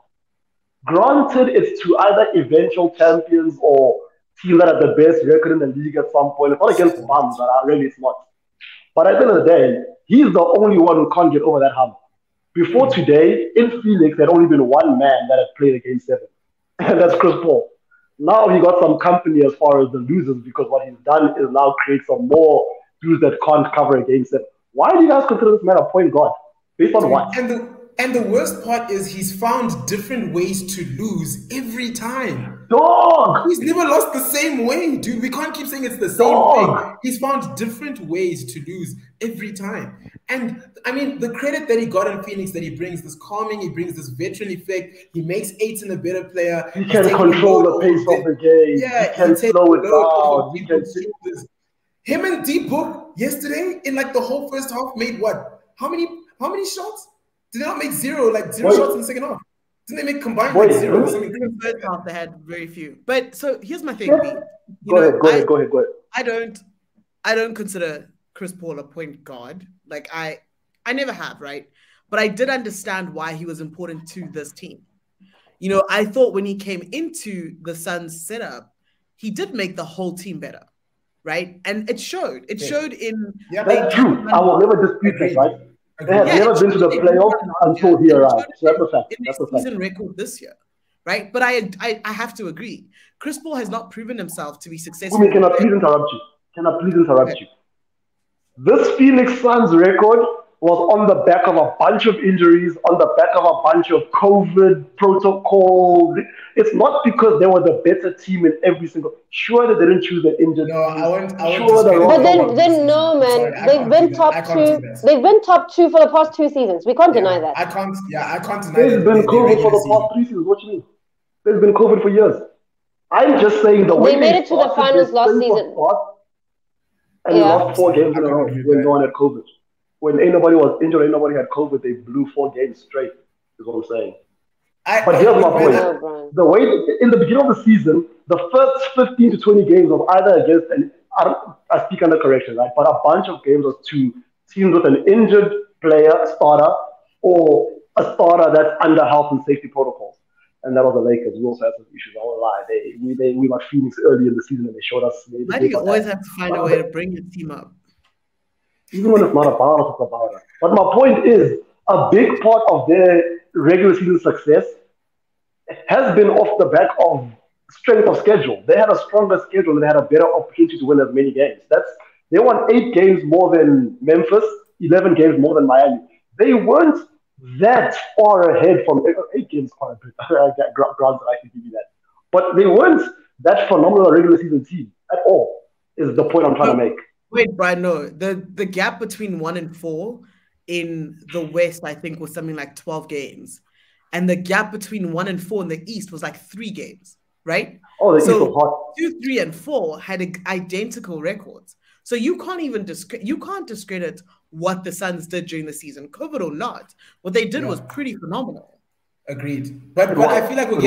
Granted, it's to either eventual champions or teams that have the best record in the league at some point. It's not against bums, really it's not. But at the end of the day, he's the only one who can't get over that hump. Before today, in Phoenix, there had only been one man that had played a game 7. And that's Chris Paul. Now he got some company as far as the losers, because what he's done is now create some more dudes that can't cover a game 7. Why do you guys consider this man a point guard? Based on what? And And the worst part is he's found different ways to lose every time. Dog! He's never lost the same way, dude. We can't keep saying it's the same thing. He's found different ways to lose every time. And I mean, the credit that he got in Phoenix, that he brings this calming, he brings this veteran effect, he makes Aiton a better player. He can control the pace of the game. Yeah, he can slow it down. He can... Him and D-Book yesterday in like the whole first half made what? How many shots? Did they not make zero shots in the second half? Didn't they make combined like zero? In the first half, they had very few. But so here's my thing. Go ahead. I don't consider Chris Paul a point guard. Like I never have, right? But I did understand why he was important to this team. You know, I thought when he came into the Suns setup, he did make the whole team better, right? And it showed. It showed in... Yeah, that's true. I will never dispute that, right? They have never been to the playoffs until he arrived. So that's a fact. In the season record this year, right? But I have to agree. Chris Paul has not proven himself to be successful. Can I please interrupt you? This Phoenix Suns record was on the back of a bunch of injuries, on the back of a bunch of COVID protocol. It's not because they were the better team in every single... Sure, they didn't choose the injured. No, I won't. But then no, man. They've been top two. They've been top two for the past 2 seasons. We can't deny that. I can't deny There's been COVID for the past 3 seasons. What do you mean? There's been COVID for years. I'm just saying the way they made it to the finals last season. And lost 4 games in a row when no one had COVID. When ain't nobody was injured, ain't nobody had COVID, they blew 4 games straight, is what I'm saying. But here's my point. The way, in the beginning of the season, the first 15 to 20 games was either against, and I speak under correction, right? But a bunch of games was to teams with an injured player, starter, or a starter that's under health and safety protocols. And that was the Lakers. We also had some issues. I won't lie. We got Phoenix early in the season and they showed us. Why do you always have to find a way to bring your team up? Even when it's not about it, it's about it. But my point is, a big part of their regular season success has been off the back of strength of schedule. They had a stronger schedule and they had a better opportunity to win as many games. They won 8 games more than Memphis, 11 games more than Miami. They weren't that far ahead from 8 games. Quite a bit. Grants, I can give you that. But they weren't that phenomenal regular season team at all, is the point I'm trying to make. Wait, Brian, no. The gap between 1 and 4 in the West, I think, was something like 12 games. And the gap between 1 and 4 in the East was like 3 games, right? Oh, the East was hot. 2, 3, and 4 had identical records. So you can't even discredit what the Suns did during the season, COVID or not. What they did was pretty phenomenal. Agreed. But I feel like we're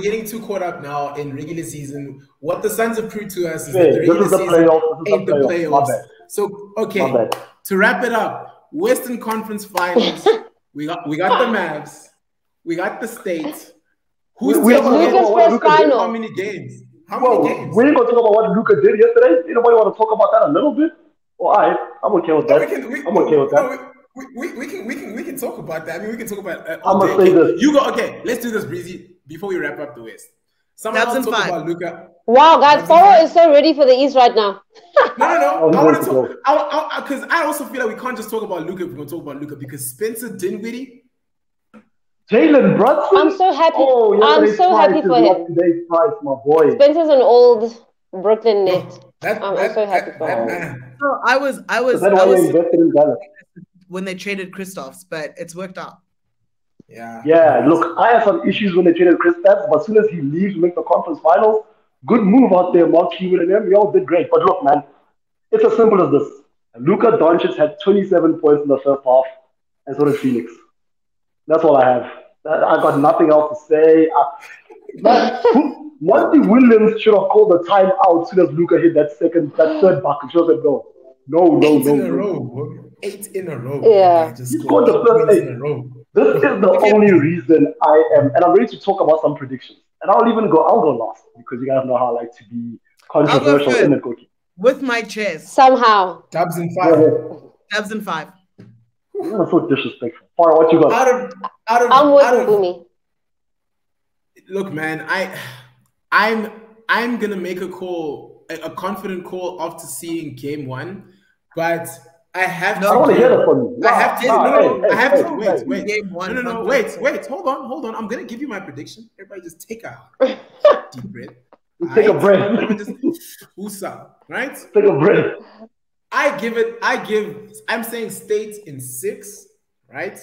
getting too caught up now in regular season. What the Suns have proved to us is that the regular season ain't the playoffs. So okay, to wrap it up, Western Conference Finals. we got the Mavs, we got the States. Who's first final? How many games? How many games? We ain't gonna talk about what Luka did yesterday. Anybody want to talk about that a little bit? Well, I'm okay with that. I'm okay with that. We can talk about that. I mean, we can talk about. I'm gonna say this. You go. Okay, let's do this, Breezy. Before we wrap up the West, someone else talk about Luka. Wow, guys, Faro is so ready for the East right now. No. I want to talk because I also feel like we can't just talk about Luka. We're gonna talk about Luka because Spencer Dinwiddie, Jalen Brunson. I'm so happy. I'm so happy for him. Today's price, my boy. Spencer's an old Brooklyn net. I'm so happy for him. So I was invested in Dallas when they traded Kristaps, but it's worked out. Yeah. Look, I had some issues when they traded Kristaps, but as soon as he leaves, make the conference finals. Good move out there, Mark Cuban and them. We all did great. But look, man, it's as simple as this. Luka Doncic had 27 points in the first half, and so did Phoenix. That's all I have. I got nothing else to say. Monty Williams should have called the timeout as soon as Luka hit that third bucket. Should have said no. 8 in a row. 8 in a row. Yeah. He scored the first 8 in a row. This is the only reason I am, and I'm ready to talk about some predictions. And I'll go last because you guys know how I like to be controversial in the cookie. With my chest. Somehow. Dubs in 5. Dubs in 5. You're so disrespectful. Far, what you got? I'm with Boomy. Look, man, I'm gonna make a confident call after seeing game 1, but I have I don't want to hear that from you. I have to. I have to. Wait. Wait. Hold on. I'm gonna give you my prediction. Everybody, just take a deep breath. Take a breath. Everyone just woosah, right? Take a breath. I'm saying State in 6, right?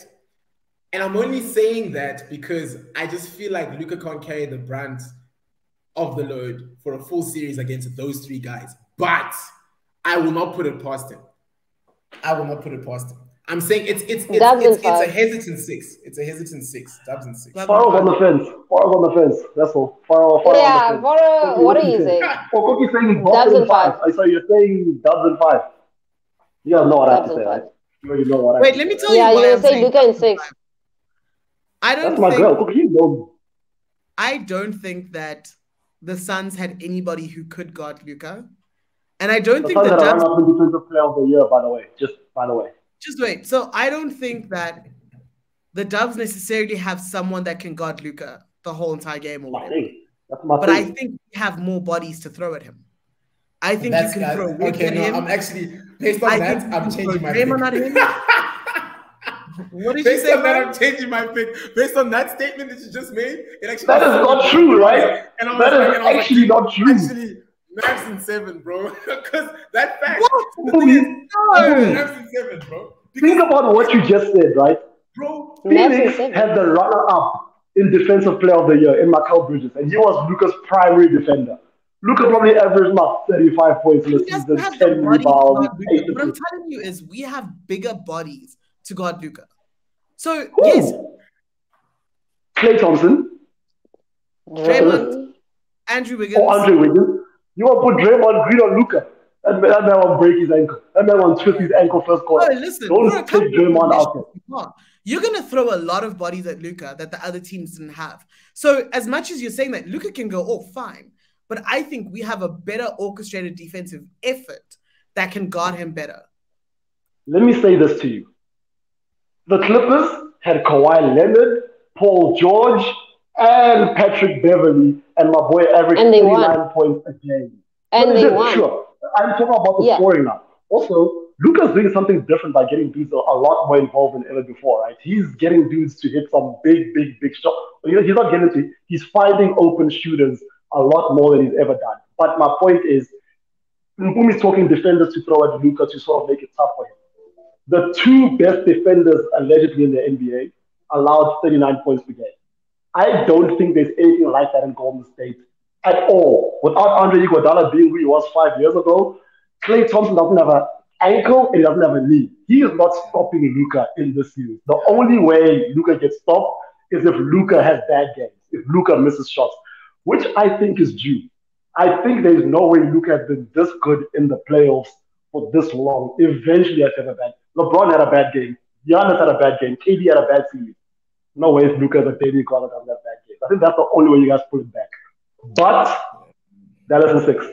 And I'm only saying that because I just feel like Luka can't carry the brunt of the load for a full series against those 3 guys. But I will not put it past him. I'm saying it's a hesitant 6. It's a hesitant 6. Dubs in 6. Faro's on the fence. That's all. Faro yeah, on the fence. Faro, what are you saying? Cookie's saying Boston in 5. I saw you're saying Dubs in 5. You guys know what I have to say, right? You know what Wait, let me tell you why you're going to say Luka in 6. That's my girl. Cookie, you know. I don't think that the Suns had anybody who could guard Luka. And I don't think the Dubs... run up in defensive player of the year, by the way. Just wait. So I don't think that the Dubs necessarily have someone that can guard Luka the whole entire game or whatever. But I think we have more bodies to throw at him. I think you can throw Wick at him. I'm actually, based on that, I'm changing my pick. What did you say, I'm changing my pick. Based on that statement that you just made, it actually... That is not true, right? That is actually not true. Actually, Mavs in 7, bro. Because that fact... What? Mavs in 7, bro. Think about what you just said, right? Bro, Phoenix had the runner-up in Defensive Player of the Year in Mikal Bridges, and he was Luka's primary defender. Luka probably averaged about 35 points in the season, 10 rebounds. What I'm telling you is we have bigger bodies to guard Luka. So, yes. Klay Thompson. Draymond. Andrew Wiggins. Andrew Wiggins. You want to put Draymond Green on Luka? That man will break his ankle. That man will twist his ankle first quarter. Oh, listen. Don't take Draymond out there. You're going to throw a lot of bodies at Luka that the other teams didn't have. So, as much as you're saying that Luka can go off, fine. But I think we have a better orchestrated defensive effort that can guard him better. Let me say this to you. The Clippers had Kawhi Leonard, Paul George, and Patrick Beverly, and my boy averaged 39 points a game. And they won. Sure. I'm talking about the scoring now. Also, Luka's doing something different by getting dudes a lot more involved than ever before, right? He's getting dudes to hit some big shots. He's not getting to. He's finding open shooters a lot more than he's ever done. But my point is, Mpumi is talking defenders to throw at Luka to sort of make it tough for him. The 2 best defenders allegedly in the NBA allowed 39 points per game. I don't think there's anything like that in Golden State at all. Without Andre Iguodala being who he was 5 years ago, Klay Thompson doesn't have an ankle and he doesn't have a knee. He is not stopping Luka in this series. The only way Luka gets stopped is if Luka has bad games, if Luka misses shots, which I think is due. I think there's no way Luka has been this good in the playoffs for this long. Eventually, I have a bad. LeBron had a bad game. Giannis had a bad game. KD had a bad series. No way if Luka is a David Carter doesn't have bad game. I think that's the only way you guys pull it back. But Dallas in 6.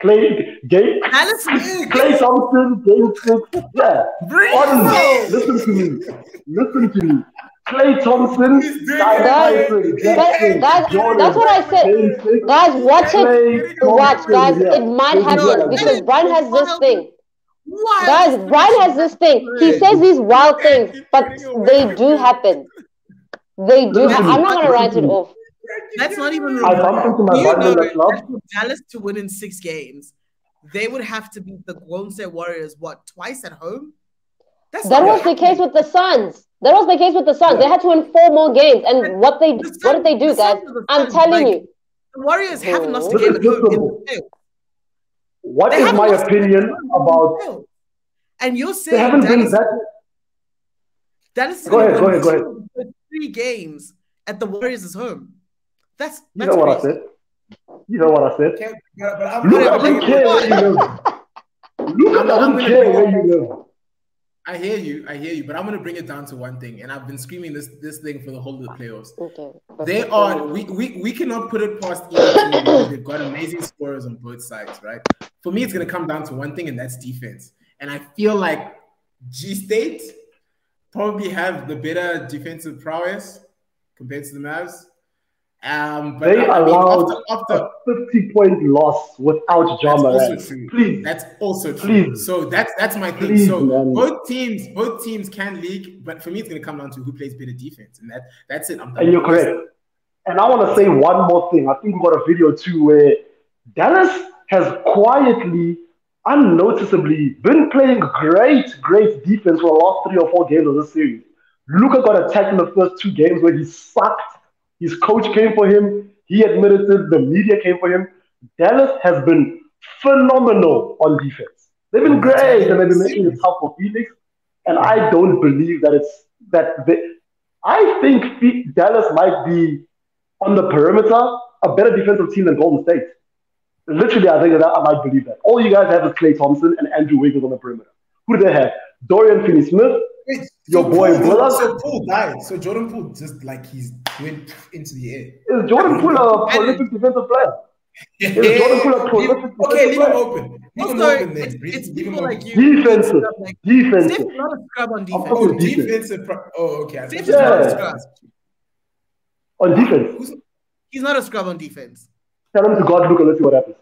Klay Thompson, game 6. Yeah. Listen to me. Klay Thompson, that's what I said. Guys, watch it. Guys. It might happen because Brian has this thing. Guys, Brian has this thing. He says these wild things, but they do happen. They do. I'm not gonna write it off. That's not even. I bumped into my bundle that for Dallas to win in 6 games, they would have to beat the Golden State Warriors twice at home. That was the case with the Suns. They had to win 4 more games, and what did they do, guys? I'm telling you, the Warriors haven't lost a game at home. What is my opinion about? And you're saying Dallas is going to win 3 games at the Warriors' home. That's you know what crazy. I said. Luka doesn't care where you live. Luka doesn't care where you live. I hear you, but I'm gonna bring it down to one thing, and I've been screaming this thing for the whole of the playoffs. Okay. We cannot put it past either team because they've got amazing scorers on both sides, right? For me, it's gonna come down to one thing, and that's defense. And I feel like G State probably have the better defensive prowess compared to the Mavs. But They I mean, allowed after a 50-point loss without Ja that's also Morant. true. Please. That's also true. Please. So that's my thing. Please, so man. both teams can leak, but for me, it's going to come down to who plays better defense, and that's it. And you're correct. And I want to say one more thing. I think we got a video too where Dallas has quietly, unnoticeably been playing great defense for the last 3 or 4 games of this series. Luka got attacked in the first 2 games where he sucked. His coach came for him. He admitted it. The media came for him. Dallas has been phenomenal on defense. They've been great, and they've been making it tough for Phoenix. And I don't believe that I think Dallas might be on the perimeter a better defensive team than Golden State. Literally, I think that I might believe that. All you guys have is Klay Thompson and Andrew Wiggins on the perimeter. Who do they have? Dorian Finney-Smith, your boy Bullock. So Poole died. So Jordan Poole just like he's went into the air. Is Jordan Poole a prolific defensive player? Is Jordan Poole a prolific Okay, defensive leave him player? open. Leave him open then. It's Leave him people open. like you. Defensive. Defensive. Steph's not a scrub on defense. Oh, Defensive. Oh, okay. Steph's not a scrub. On defense. He's not a scrub on defense. Tell him to guard Luka. Let's see what happens.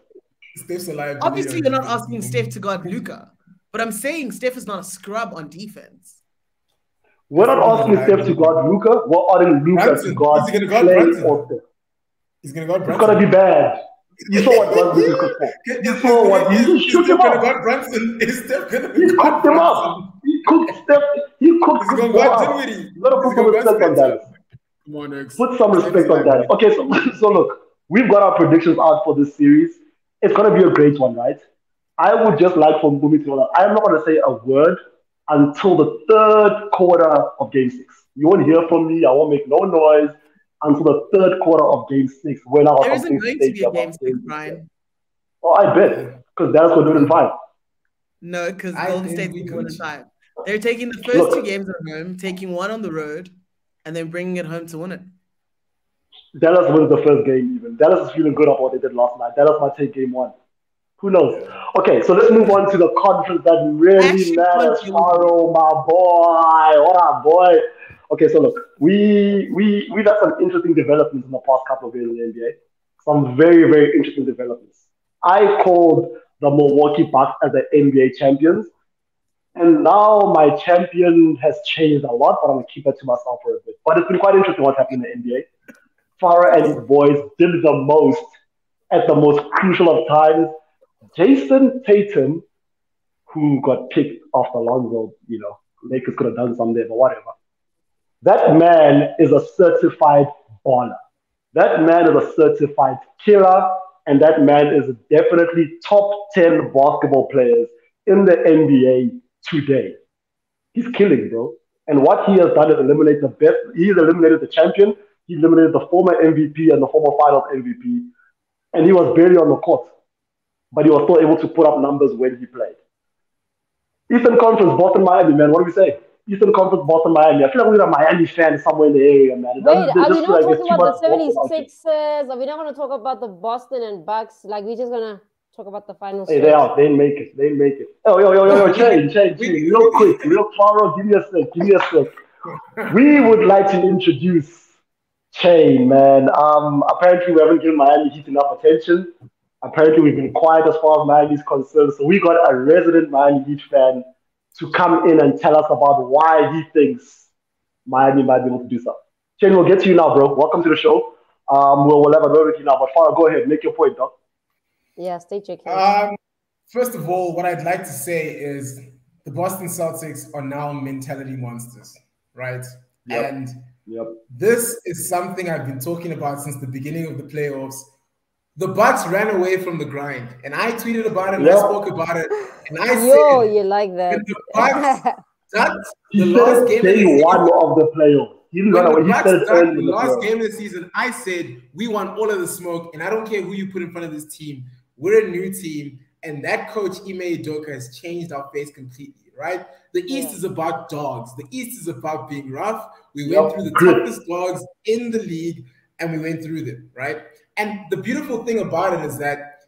Steph's alive. Obviously, you're not asking Steph to guard Luka, but I'm saying Steph is not a scrub on defense. We're not asking Steph to guard Luka. We're asking Luka to guard Klay or Steph. He's gonna guard Brunson. It's gonna be bad. You saw what Brunson is good for. You saw what he shoot him up. Brunson is Steph gonna He cooked him up. He cooked Steph. He cooked He's him gonna guard up. Dinwiddie. You gotta put some respect on that. Come on, X. Put some respect on that. Okay, so look, we've got our predictions out for this series. It's gonna be a great one, right? I would just like for Bumi to know I'm not gonna say a word until the 3rd quarter of Game 6. You won't hear from me. I won't make no noise until the 3rd quarter of Game 6. When there isn't going to be a Game 6, Brian. Oh, I bet, because Dallas will do it in 5. No, because Golden State's going to win in 5. They're taking the first 2 games at home, taking 1 on the road, and then bringing it home to win it. Dallas wins the first game even. Dallas is feeling good about what they did last night. Dallas might take Game 1. Who knows? Okay, so let's move on to the conference that really matters. Rufaro, my boy. What up, boy? Okay, so look, we've had some interesting developments in the past couple of years in the NBA. Some very, very interesting developments. I called the Milwaukee Bucks as the NBA champions. And now my champion has changed a lot, but I'm going to keep it to myself for a bit. But it's been quite interesting what's happening in the NBA. Farah and his boys did the most at the most crucial of times. Jason Tatum, who got picked after Lonzo, Lakers could have done some there, but whatever. That man is a certified baller. That man is a certified killer, and that man is definitely top 10 basketball players in the NBA today. He's killing, bro. And what he has done is eliminate the best. He's eliminated the champion. He eliminated the former MVP and the former Finals MVP. And he was barely on the court. But he was still able to put up numbers when he played. Eastern Conference, Boston, Miami, man. What do we say? Eastern Conference, Boston, Miami. I feel like we're a Miami fan somewhere in the area, man. Wait, are we not talking about the 76ers? Are we not going to talk about the Boston and Bucks? Like, we're just going to talk about the finals. Hey, they out. They make it. They make it. Oh, yo, change. Real quick. Real Faro, give me a sec. We would like to introduce Chain, man. Apparently, we haven't given Miami Heat enough attention. Apparently, we've been quiet as far as Miami is concerned. So we got a resident Miami Heat fan to come in and tell us about why he thinks Miami might be able to do something. Chain, we'll get to you now, bro. Welcome to the show. We'll have a word with you now. But Farah, go ahead. Make your point, dog. Yeah, state your case. First of all, what I'd like to say is the Boston Celtics are now mentality monsters, right? Yep. And this is something I've been talking about since the beginning of the playoffs. The Bucks ran away from the grind, and I tweeted about it, and I spoke about it, and I said, you like that? The Bucks, that's the last game of the playoffs. The last game of the season, I said we want all of the smoke, and I don't care who you put in front of this team. We're a new team, and that coach Ime Udoka has changed our face completely, right? The East is about dogs. The East is about being rough. We went through the toughest dogs in the league, and we went through them, right? And the beautiful thing about it is that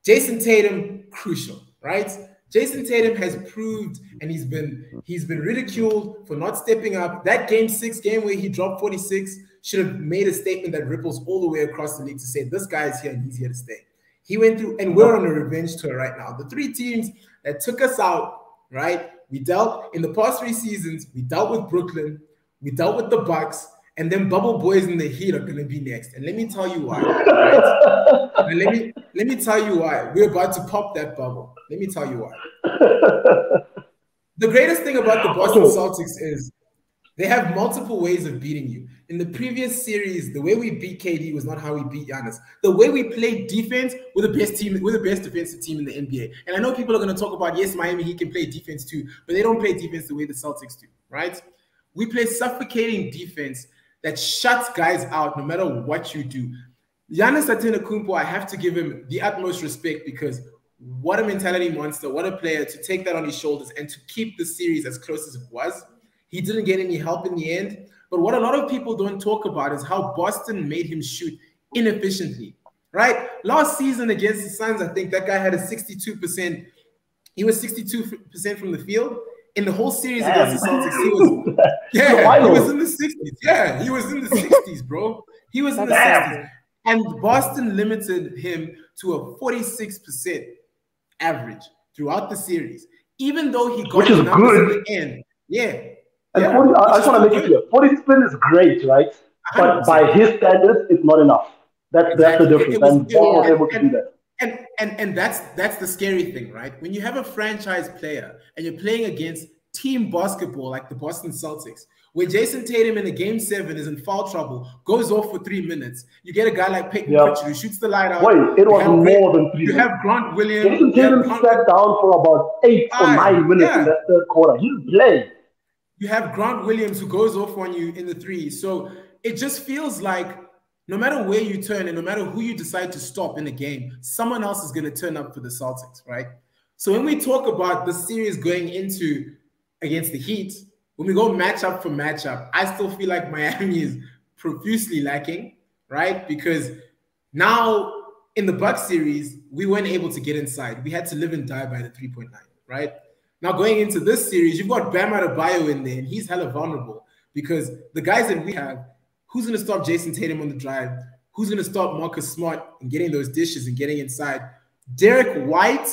Jason Tatum, crucial, right? Jason Tatum has proved, and he's been ridiculed for not stepping up. That game 6 game where he dropped 46 should have made a statement that ripples all the way across the league to say this guy is here and he's here to stay. He went through, and we're on a revenge tour right now. The 3 teams that took us out, right? We dealt in the past 3 seasons. We dealt with Brooklyn, we dealt with the Bucks, and then Bubble Boys and the Heat are going to be next. And let me tell you why. Right? And let me tell you why. We're about to pop that bubble. Let me tell you why. The greatest thing about the Boston Celtics is they have multiple ways of beating you. In the previous series, the way we beat KD was not how we beat Giannis. The way we played defense, we're the best team, we're the best defensive team in the NBA. And I know people are going to talk about, yes, Miami, he can play defense too, but they don't play defense the way the Celtics do, right? We play suffocating defense that shuts guys out no matter what you do. Giannis Antetokounmpo, I have to give him the utmost respect because what a mentality monster, what a player to take that on his shoulders and to keep the series as close as it was. He didn't get any help in the end. But what a lot of people don't talk about is how Boston made him shoot inefficiently, right? Last season against the Suns, I think that guy had a 62%. He was 62% from the field. In the whole series against the Celtics, he was in the 60s. Yeah, he was in the 60s, bro. He was in the 60s. And Boston limited him to a 46% average throughout the series, even though he got the numbers in the end. Yeah. And 40, I just want to make it clear, 40% is great, right? 100%. But by his standards, it's not enough. That's the difference. And Boston was able to do that. And that's the scary thing, right? When you have a franchise player and you're playing against team basketball like the Boston Celtics, where Jason Tatum in a game 7 is in foul trouble, goes off for 3 minutes. You get a guy like Peyton Pritchard who shoots the light out. Wait, it was more than 3 minutes. You have Grant Williams. Jason Tatum sat down for about 8 or 9 minutes in that third quarter. He didn't play. You have Grant Williams who goes off on you in the 3. So it just feels like no matter where you turn and no matter who you decide to stop in a game, someone else is going to turn up for the Celtics, right? So when we talk about the series going into against the Heat, when we go matchup for matchup, I still feel like Miami is profusely lacking, right? Because now in the Bucks series, we weren't able to get inside. We had to live and die by the 3-point line, right? Now going into this series, you've got Bam Adebayo in there, and he's hella vulnerable because the guys that we have, who's going to stop Jason Tatum on the drive? Who's going to stop Marcus Smart in getting those dishes and getting inside? Derek White,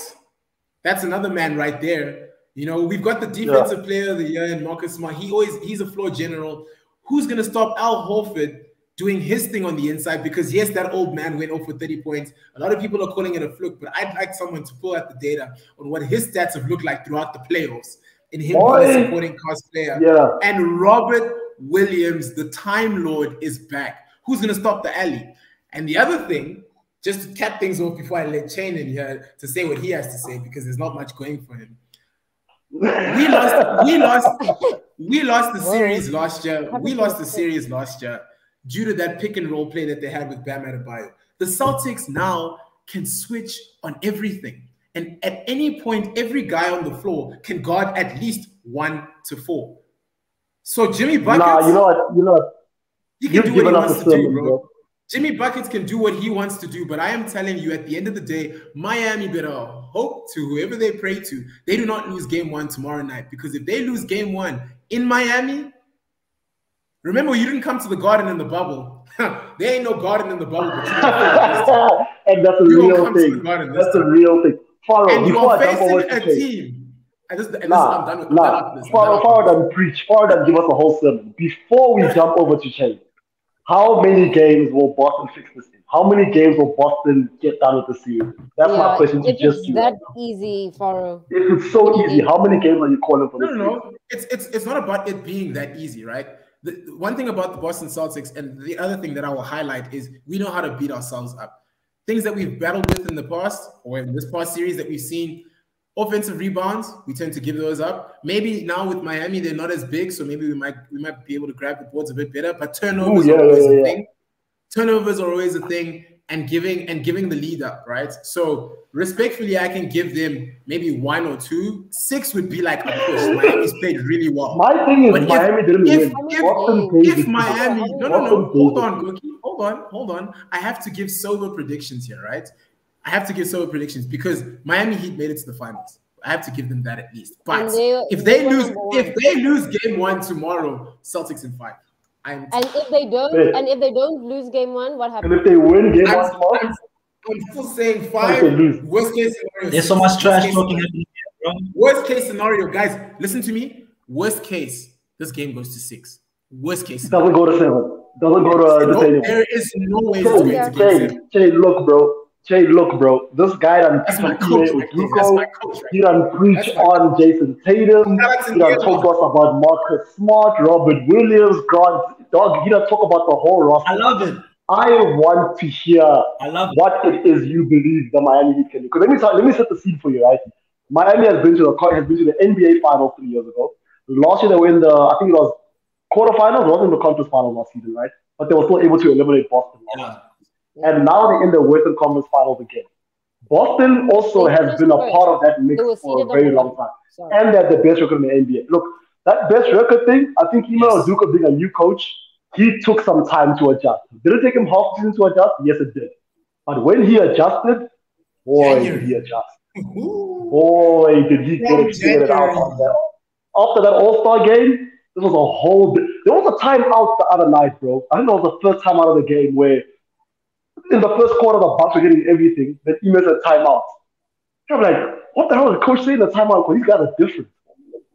that's another man right there. You know, we've got the defensive player of the year in Marcus Smart. He's a floor general. Who's going to stop Al Horford doing his thing on the inside? Because, yes, that old man went off for 30 points. A lot of people are calling it a fluke, but I'd like someone to pull out the data on what his stats have looked like throughout the playoffs in him being a supporting cast player. Yeah. And Robert Williams, the Time Lord, is back. Who's going to stop the alley? And the other thing, just to cap things off before I let Chain in here to say what he has to say, because there's not much going for him. We lost the series last year. We lost the series last year due to that pick and roll play that they had with Bam Adebayo. The Celtics now can switch on everything. And at any point, every guy on the floor can guard at least 1 to 4. So Jimmy Buckets, you know what? He can do what he wants to do, bro. Jimmy Buckets can do what he wants to do, but I am telling you, at the end of the day, Miami better hope to whoever they pray to, they do not lose game 1 tomorrow night. Because if they lose game 1 in Miami, remember, you didn't come to the Garden in the bubble. There ain't no Garden in the bubble. But and that's a real thing. That's a real thing. And you are facing a team. I'm done with that. Faro preach. Faro give us a whole sermon. Before we jump over to Shane, how many games will Boston fix this in? How many games will Boston get done with the series? That's my question to just you. It's that easy, Faro. If it's so easy, how many games are you calling for this series? No. It's not about it being that easy, right? The one thing about the Boston Celtics, and the other thing that I will highlight, is we know how to beat ourselves up. Things that we've battled with in the past, or in this past series that we've seen, offensive rebounds, we tend to give those up. Maybe now with Miami, they're not as big, so maybe we might be able to grab the boards a bit better. But turnovers are always a thing. Turnovers are always a thing, and giving the lead up, right? So respectfully, I can give them maybe 1 or 2. 6 would be like a push. Miami's played really well. My thing is Miami didn't win. If Miami, hold on, Goki, hold on. I have to give sober predictions here, right? I have to give sober predictions because Miami Heat made it to the finals, I have to give them that at least. But And if they were lose, number one. if they lose game 1 tomorrow, Celtics in 5. And if they don't, Wait. and if they don't lose game 1, what And happens? if they win game 1 tomorrow, I'm still saying what if they 5. lose? Worst case scenario. There's 6. so much trash Worst talking case- happening here, bro. Worst case scenario, guys, listen to me. Worst case, this game goes to 6. Worst case It scenario. doesn't go to 7. Doesn't go to the stadium. There is no way it's going to game 7. Jay, look, bro. This guy done That's my preach coach Ime right there. That's my Udoka. coach right He done preach That's my on Jason Tatum. Shout out to He done Diego. talk to us about Marcus Smart, Robert Williams, Grant Dog. He done talk about the whole roster. I love it. I want to hear I love it. what it is you believe the Miami Heat can do. Because let me set the scene for you, right? Miami has been to the NBA Finals 3 years ago. Last year they were in the, I think it was quarterfinals, it wasn't in the conference final last season, right? But they were still able to eliminate Boston. Yeah. And now they're in the Western Conference Finals again. Boston also They has finished been a first. part of that mix They were for a seeded very number long one. time. Sorry. And they're the best record in the NBA. Look, that best record thing, I think Ime Yes. Udoka being a new coach, he took some time to adjust. Did it take him half season to adjust? Yes, it did. But when he adjusted, boy, January. did he adjust. Ooh. Boy, did he get it figured out January. on that. After that All-Star game, this was a whole there was a timeout the other night, bro. I think that was the first time out of the game where in the first quarter the Bucks were getting everything, then Ime said timeout. I'm like, what the hell did the coach say in the timeout? Because these guys are different.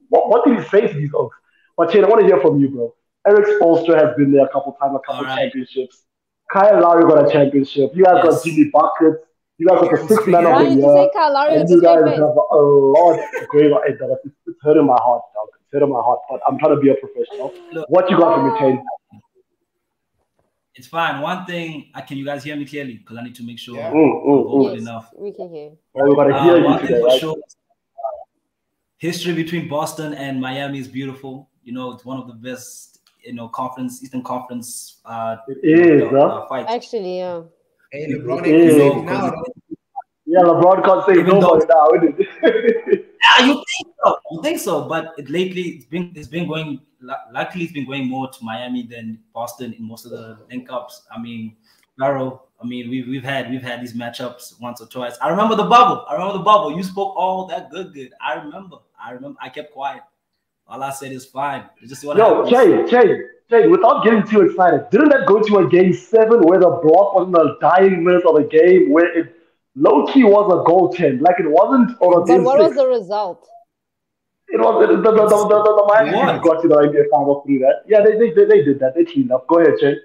What did he say to these folks? But Shane, I want to hear from you, bro. Eric Spoelstra has been there a couple times, a couple Alright. championships. Kyle Lowry got a championship. You guys Yes. got Jimmy Buckets. You guys got the sixth man of Brian, the did you year. say Kyle Lowry And with you a straight guys face? have a lot going on. It's hurting my heart, dog. It's hurting my heart. But I'm trying to be a professional. Look. What you got from me, Shane? It's fine. One thing, can you guys hear me clearly? Because I need to make sure Yeah. I'm vocal Yes, enough. we can hear. Well, we gotta hear you One thing today, for right? sure, history between Boston and Miami is beautiful. You know, it's one of the best, Eastern Conference It is, huh? fights. Actually, yeah. Hey, LeBron Yeah. ain't saying now, though. Yeah, LeBron can't say Even nobody now, is it? You think so? You think so? But lately, it's been going. Luckily, it's been going more to Miami than Boston in most of the link-ups. I mean, Rufaro. I mean, we've had these matchups once or twice. I remember the bubble. You spoke all that good. I remember. I kept quiet. All I said is fine. It's just what Yo, happens. Jay, without getting too excited, didn't that go to a game 7 where the block was in the dying minutes of the game where it low-key was a goaltend? Like it wasn't or a But game what 6. was the result? It was the Miami What? Heat got to the NBA Finals through that. Yeah, they did that. They cleaned up. Go ahead, Jay.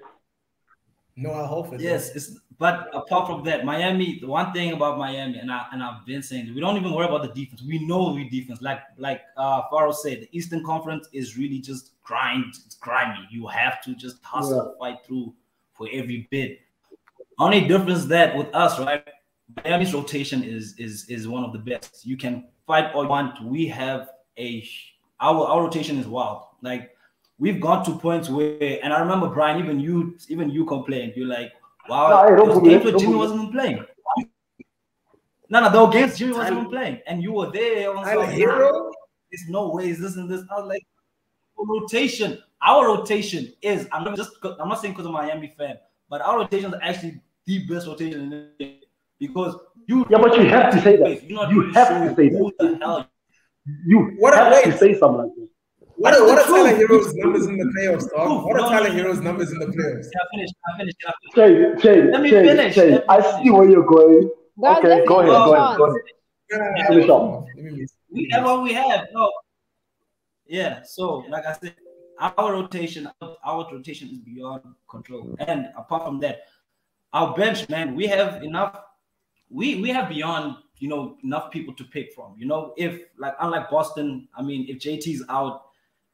No, I hope it. Yes, but apart from that, Miami. The one thing about Miami, and I've been saying, we don't even worry about the defense. We know we defense. Like Faro said, the Eastern Conference is really just it's grimy. You have to just hustle, fight through for every bit. Only difference that with us, right? Miami's rotation is one of the best. You can fight all you want. We have our rotation is wild. Like we've gone to points where, and I remember Brian, even you complained. You're like, wow, No, there was don't games believe- where Jimmy don't wasn't even playing. No, there were games Jimmy wasn't even playing, and you were there. I was Tyler like, Hero? there's no way this and this. I was like, rotation. Our rotation is. I'm not saying because I'm a Miami fan, but our rotation is actually the best rotation in the league because you. Yeah, but you have to say that. You're not You really have sure to say who that. the hell. You What a have to waste. say something like that. What That's are the Tyler truth. Hero's numbers in the playoffs, dog? What No, are Tyler no. Hero's numbers in the playoffs? I finished. Let me finish. Jay, I see where you're going. Guys, Okay, let's go give ahead, him a go ahead. chance. Finish up. We have what we have. No. Yeah. So, like I said, our rotation is beyond control. And apart from that, our bench, man, we have enough. We have beyond, enough people to pick from. If unlike Boston, I mean, if JT's out,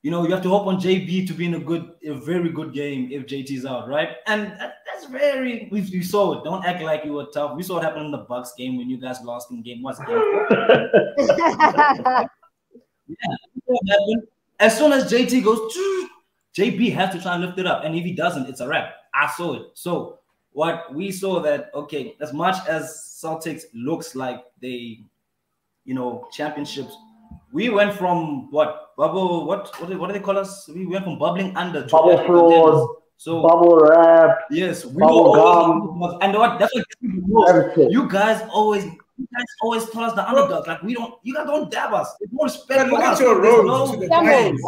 you have to hope on JB to be in a very good game if JT's out, right? And that's very. We saw it. Don't act like you were tough. We saw it happen in the Bucks game when you guys lost in game. What's game 4? Yeah. As soon as JT goes, JB has to try and lift it up, and if he doesn't, it's a wrap. I saw it. So what we saw that as much as Celtics looks like they, championships. We went from bubble? What do they call us? We went from bubbling under to Bubble fraud, so bubble wrap, yes, we bubble were gum. always, and that's what Everything. you guys always You guys always tell us the underdogs. Like you guys don't dab us. It's more respect for us. Your road to the finals.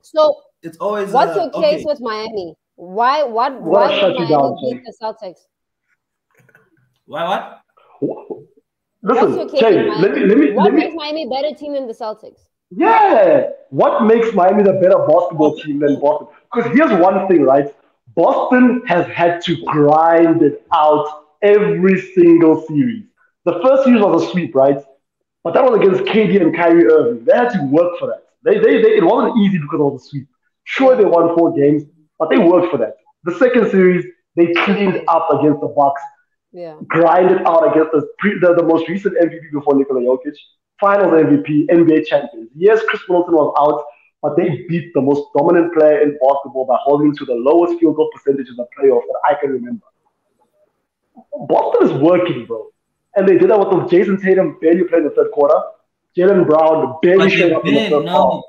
So it's always. What's your case with Miami? Why would Miami beat the Celtics? Why what? Listen, what's your case with Miami? What makes Miami a better team than the Celtics? Yeah. What makes Miami the better basketball team than Boston? Because here's one thing, right? Boston has had to grind it out every single series. The first series was a sweep, right? But that was against KD and Kyrie Irving. They had to work for that. It wasn't easy because it was a sweep. Sure, they won 4 games, but they worked for that. The second series, they cleaned up against the Bucks. Yeah. Grinded out against the most recent MVP before Nikola Jokic. Finals MVP, NBA champions. Yes, Chris Middleton was out, but they beat the most dominant player in basketball by holding to the lowest field goal percentage in the playoffs that I can remember. Boston is working, bro. And they did that with Jason Tatum barely playing the third quarter. Jaylen Brown barely showing up in the third quarter.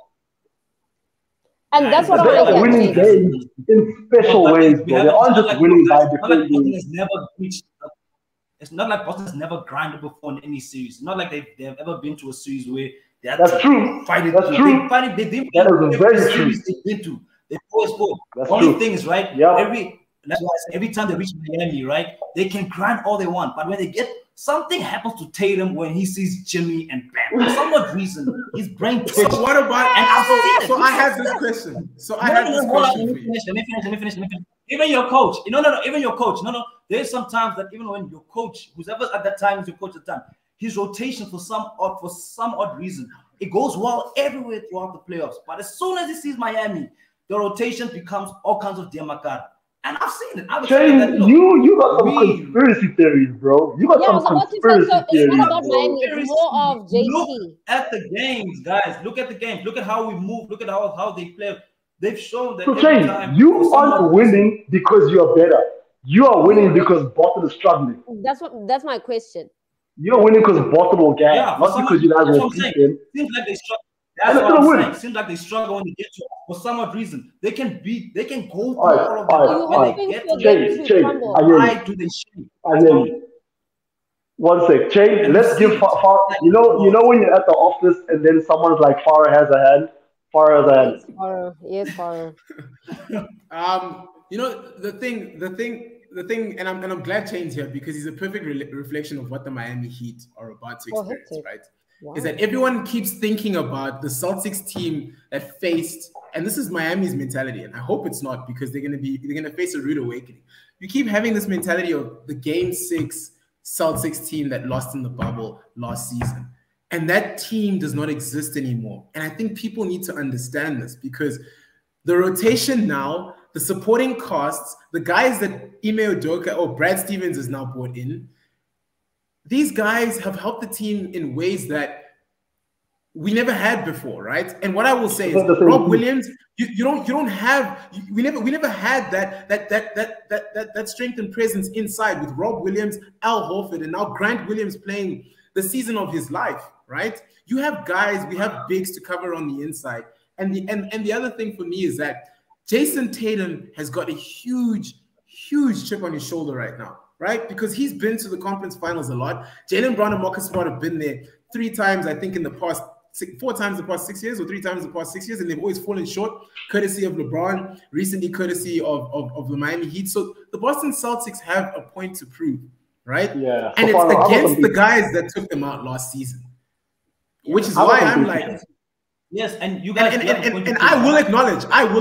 And that's what they are winning games in special ways, bro. They aren't just winning by defending. It's not like Boston's never grinded before in any series. It's not like they've ever been to a series where they had That's true. Fight it. That's true. That is very true. They've been to. They always score. The only thing is, right? Yeah. That's why I say every time they reach Miami, right? They can grind all they want, but when they get something happens to Tatum when he sees Jimmy and Bam. For some odd reason, his brain twitches. So what about? And I have this question. Let me finish. Even your coach, even your coach. There's sometimes that even when your coach, whoever at that time is your coach at the time, his rotation for some odd reason, it goes well everywhere throughout the playoffs. But as soon as he sees Miami, the rotation becomes all kinds of Diamacada. And I've seen it. You got some conspiracy theories, bro. You got some conspiracy theories. It's not about Miami. It's more of JT. Look at the games, guys. Look at the games. Look at how we move. Look at how they play. They've shown that every time. You aren't winning because you're better. You are winning because Boston is struggling. That's my question. You're winning because Boston will get, not because you guys will beat them. Seems like they struggle. That's what I'm saying. Seems like they struggle when they get to for some odd reason. They can go through all of them. When they get to why do they shake? One sec, Chain. Let's give Farah. You know when you're at the office and then someone's like, Farah has a hand. Farah has a hand. Yes, Farah. The thing, and I'm glad Chain's here because he's a perfect reflection of what the Miami Heat are about to experience, right? Wow. Is that everyone keeps thinking about the Celtics team that faced, and this is Miami's mentality, and I hope it's not because they're gonna face a rude awakening. You keep having this mentality of the Game 6 Celtics team that lost in the bubble last season, and that team does not exist anymore. And I think people need to understand this because the rotation now, the supporting casts, the guys that Ime Udoka or Brad Stevens is now brought in, these guys have helped the team in ways that we never had before, right? And what I will say is, Rob Williams, we never had that strength and presence inside with Rob Williams, Al Horford, and now Grant Williams playing the season of his life, right? You have guys, we have bigs to cover on the inside, and the other thing for me is that Jason Tatum has got a huge chip on his shoulder right now. Right? Because he's been to the conference finals a lot. Jaylen Brown and Marcus Smart have been there 3 times, I think, in the past 4 times in the past 6 years, or 3 times in the past 6 years, and they've always fallen short, courtesy of LeBron, recently courtesy of the Miami Heat. So the Boston Celtics have a point to prove, right? Yeah. And it's against the guys that took them out last season, which is why I'm like, yes, and you guys, and I will acknowledge. Let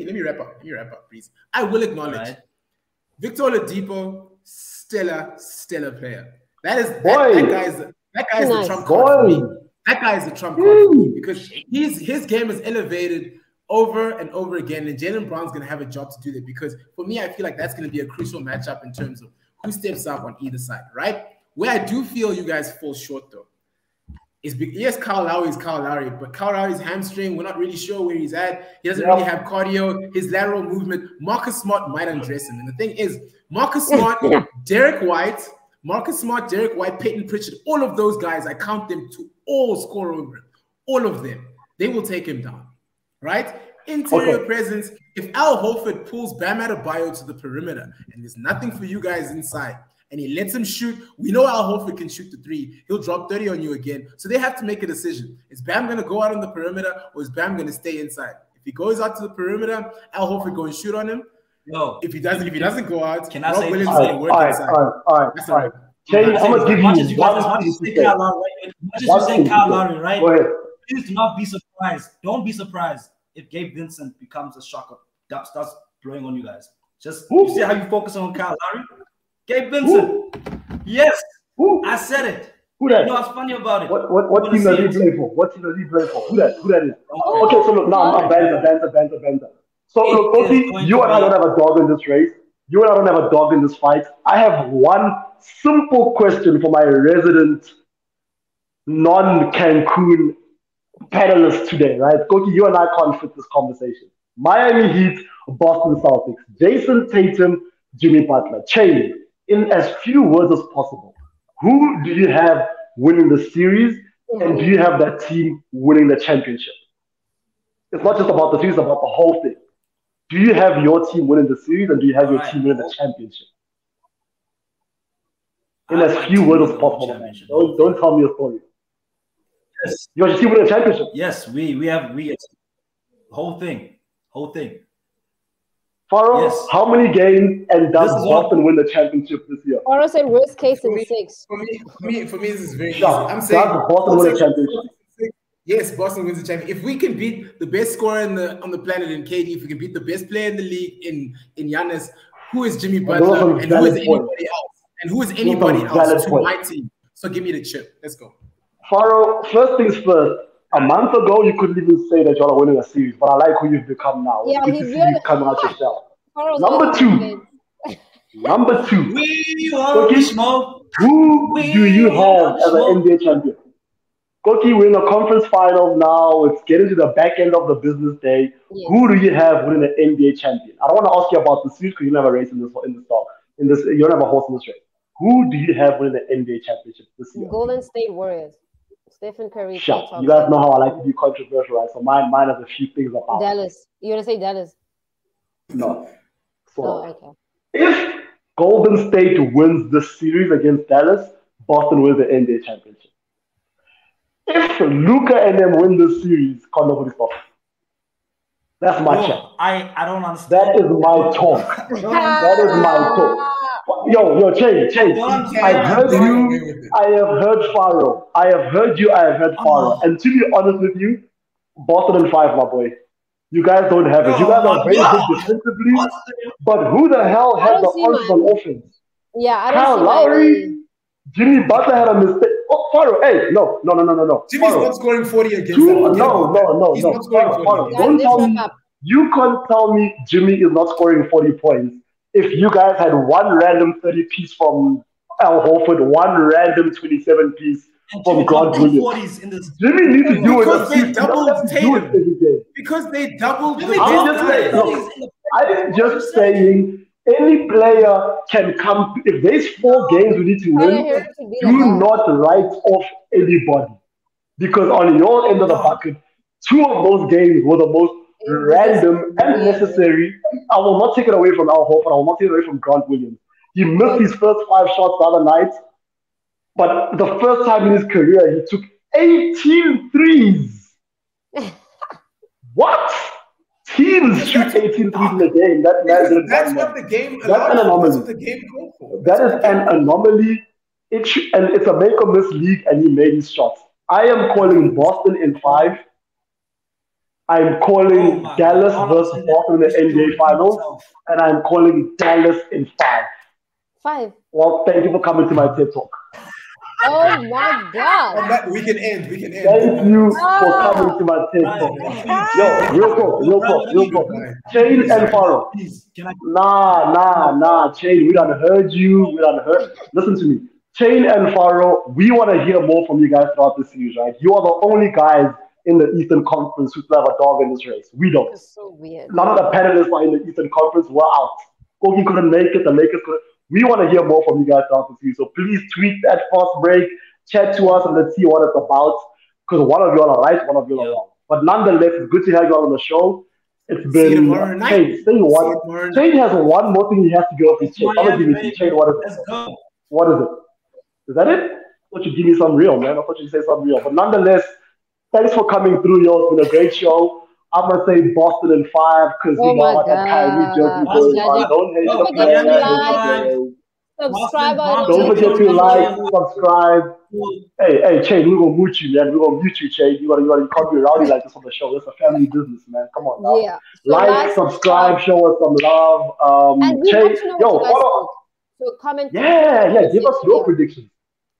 me wrap up, please. I will acknowledge. Right. Victor Oladipo, stellar player. That guy is the trump card for me. That guy is the trump card for me because his game is elevated over and over again, and Jaylen Brown's going to have a job to do that because for me, I feel like that's going to be a crucial matchup in terms of who steps up on either side, right? Where I do feel you guys fall short, though, is yes, Kyle Lowry is Kyle Lowry, but Kyle Lowry's hamstring, we're not really sure where he's at. He doesn't really have cardio. His lateral movement, Marcus Smart might undress him. And the thing is, Marcus Smart, Derek White, Peyton Pritchard, all of those guys, I count them to all score over him. All of them. They will take him down, right? interior presence. If Al Horford pulls Bam Adebayo to the perimeter and there's nothing for you guys inside, and he lets him shoot, we know Al Horford can shoot the three. He'll drop 30 on you again. So they have to make a decision. Is Bam going to go out on the perimeter, or is Bam going to stay inside? If he goes out to the perimeter, Al Horford go and shoot on him. No. If he doesn't go out, can I say Williams is going to work inside. All right. Change. I'm going to give you one thing to say. As much as you say Kyle Lowry, right? Go ahead. Please do not be surprised. Don't be surprised if Gabe Vincent becomes a shocker that starts blowing on you guys. Just you see how you focus on Kyle Lowry? Gabe Vincent. Yes. I said it. Who that? You know what's funny about it? What team does he play for? What team does he play for? Who that is? Okay, so look, now I'm banter. So look, okay, you and I don't have a dog in this race. You and I don't have a dog in this fight. I have one simple question for my resident non-Cancun panelists today, right? Koki, you and I can't fit this conversation. Miami Heat, Boston Celtics, Jason Tatum, Jimmy Butler. Chain, in as few words as possible, who do you have winning the series, and do you have that team winning the championship? It's not just about the series, it's about the whole thing. Do you have your team winning the series, and do you have your team winning the championship? In as few words as possible. Don't tell me a story. Yes. Your team winning the championship? Yes, we have whole thing. Faro, yes. How many games and does Boston win the championship this year? Faro said worst case in 6. For me, this is very easy. I'm saying does Boston win the championship? Yes, Boston wins the championship. If we can beat the best scorer on the planet in KD, if we can beat the best player in the league in Giannis, who is Jimmy Butler, and who is anybody else? And who is anybody else to my team? So give me the chip. Let's go. Faro, first things first. A month ago, you couldn't even say that you're winning a series, but I like who you've become now. Yeah, it's good to see you coming out yourself. Number two. We want to smoke. Who do you have as an NBA champion? Koki, we're in a conference final now. It's getting to the back end of the business day. Yes. Who do you have winning an NBA champion? I don't want to ask you about the series because you don't have a race in this talk. You don't have a horse in this race. Who do you have winning the NBA championship this year? Golden State Warriors. Stephen Curry. Sure. You guys know how I like to be controversial, right? So mine has a few things about Dallas. You want to say Dallas? No. So okay. If Golden State wins the series against Dallas, Boston wins the NBA championship. If Luka and them win the series, can't nobody stop it. That's my check. I don't understand. That is my talk. That is my talk. Yo, change. I heard you. I have heard Faro. I have heard you. I have heard Faro. And to be honest with you, Boston in 5, my boy. You guys don't have it. You guys are very good defensively. But who the hell has the answers on offense? Yeah, I don't Kyle Lowry, Jimmy Butler had a mistake. Oh, Faro, hey, no. Jimmy's Faro. not scoring 40 against them. No. He's not scoring 40. Don't tell me. You can't tell me Jimmy is not scoring 40 points if you guys had one random 30 piece from Al Horford, one random 27 piece from Grant Williams. Jimmy needs to do it. Because they doubled Tatum. Because they doubled the I'm just saying any player can come. If there's 4 games we need to win, do not write off anybody. Because on your end of the bucket, 2 of those games were the most random and necessary. I will not take it away from Al Horford. I will not take it away from Grant Williams. He missed his first 5 shots the other night. But the first time in his career, he took 18 threes. What? Teams shoot 18 threes in a game. That's what the game allows. That's an anomaly. That's what the game goes for. That is an anomaly. And it's a make or miss league, and he made his shots. I am calling Boston in 5. I'm calling Dallas versus Boston in the NBA Finals, and I'm calling Dallas in 5. 5. Well, thank you for coming to my TED Talk. Oh my God! We can end. Thank you for coming to my TED Talk. Yo, real talk. Chain and Faro. Nah. Chain, we done heard you. Listen to me. Chain and Faro, we want to hear more from you guys throughout the series, right? You are the only guys in the Eastern Conference who still have a dog in this race. We don't. That's so weird. None of the panelists are in the Eastern Conference. We're out. Kogi couldn't make it. The Lakers couldn't. We want to hear more from you guys throughout the series. So please tweet at Fast Break, chat to us, and let's see what it's about. Because one of you all are right, one of you all are wrong. But nonetheless, it's good to have you all on the show. It's See you been tomorrow night. Shane. Say what? Shane has one more thing he has to get off his chest. I'm gonna give it to you. Shane, what is it? Let's go. What is it? Is that it? I thought you'd give me some real, man. I thought you'd say something real. But nonetheless, thanks for coming through, yo. It's been a great show. I'm gonna say Boston in 5 because you know what that Kyrie jersey going on. Don't hate the player. Subscribe Don't forget to like, subscribe. Hey, Chain, we're gonna mute you, man. We're gonna mute you, Chain. You can't be rowdy like this on the show. It's a family business, man. Come on now. Yeah. So like, subscribe, show us some love. And we Chain, want to know yo, what you guys think. So comment. Yeah. Give us your predictions.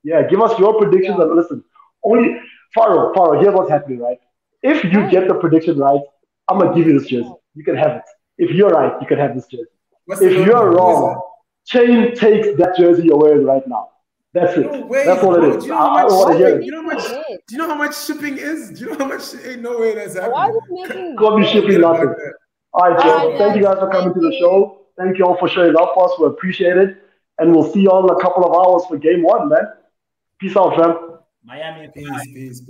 Yeah, give us your predictions and listen. Only Faro, here's what's happening, right? If you get the prediction right, I'm gonna give you this jersey. You can have it. If you're right, you can have this jersey. If you're wrong, Chain takes that jersey away right now. That's it. No way, that's all it is. Do you know how much shipping is? Do you know how much? Ain't no way that's happening. Why are you making? Can't be shipping nothing. All right, Chain. Thank you guys for coming to the show. Thank you all for showing up for us. We appreciate it. And we'll see you all in a couple of hours for game 1, man. Peace out, fam. Miami. Peace.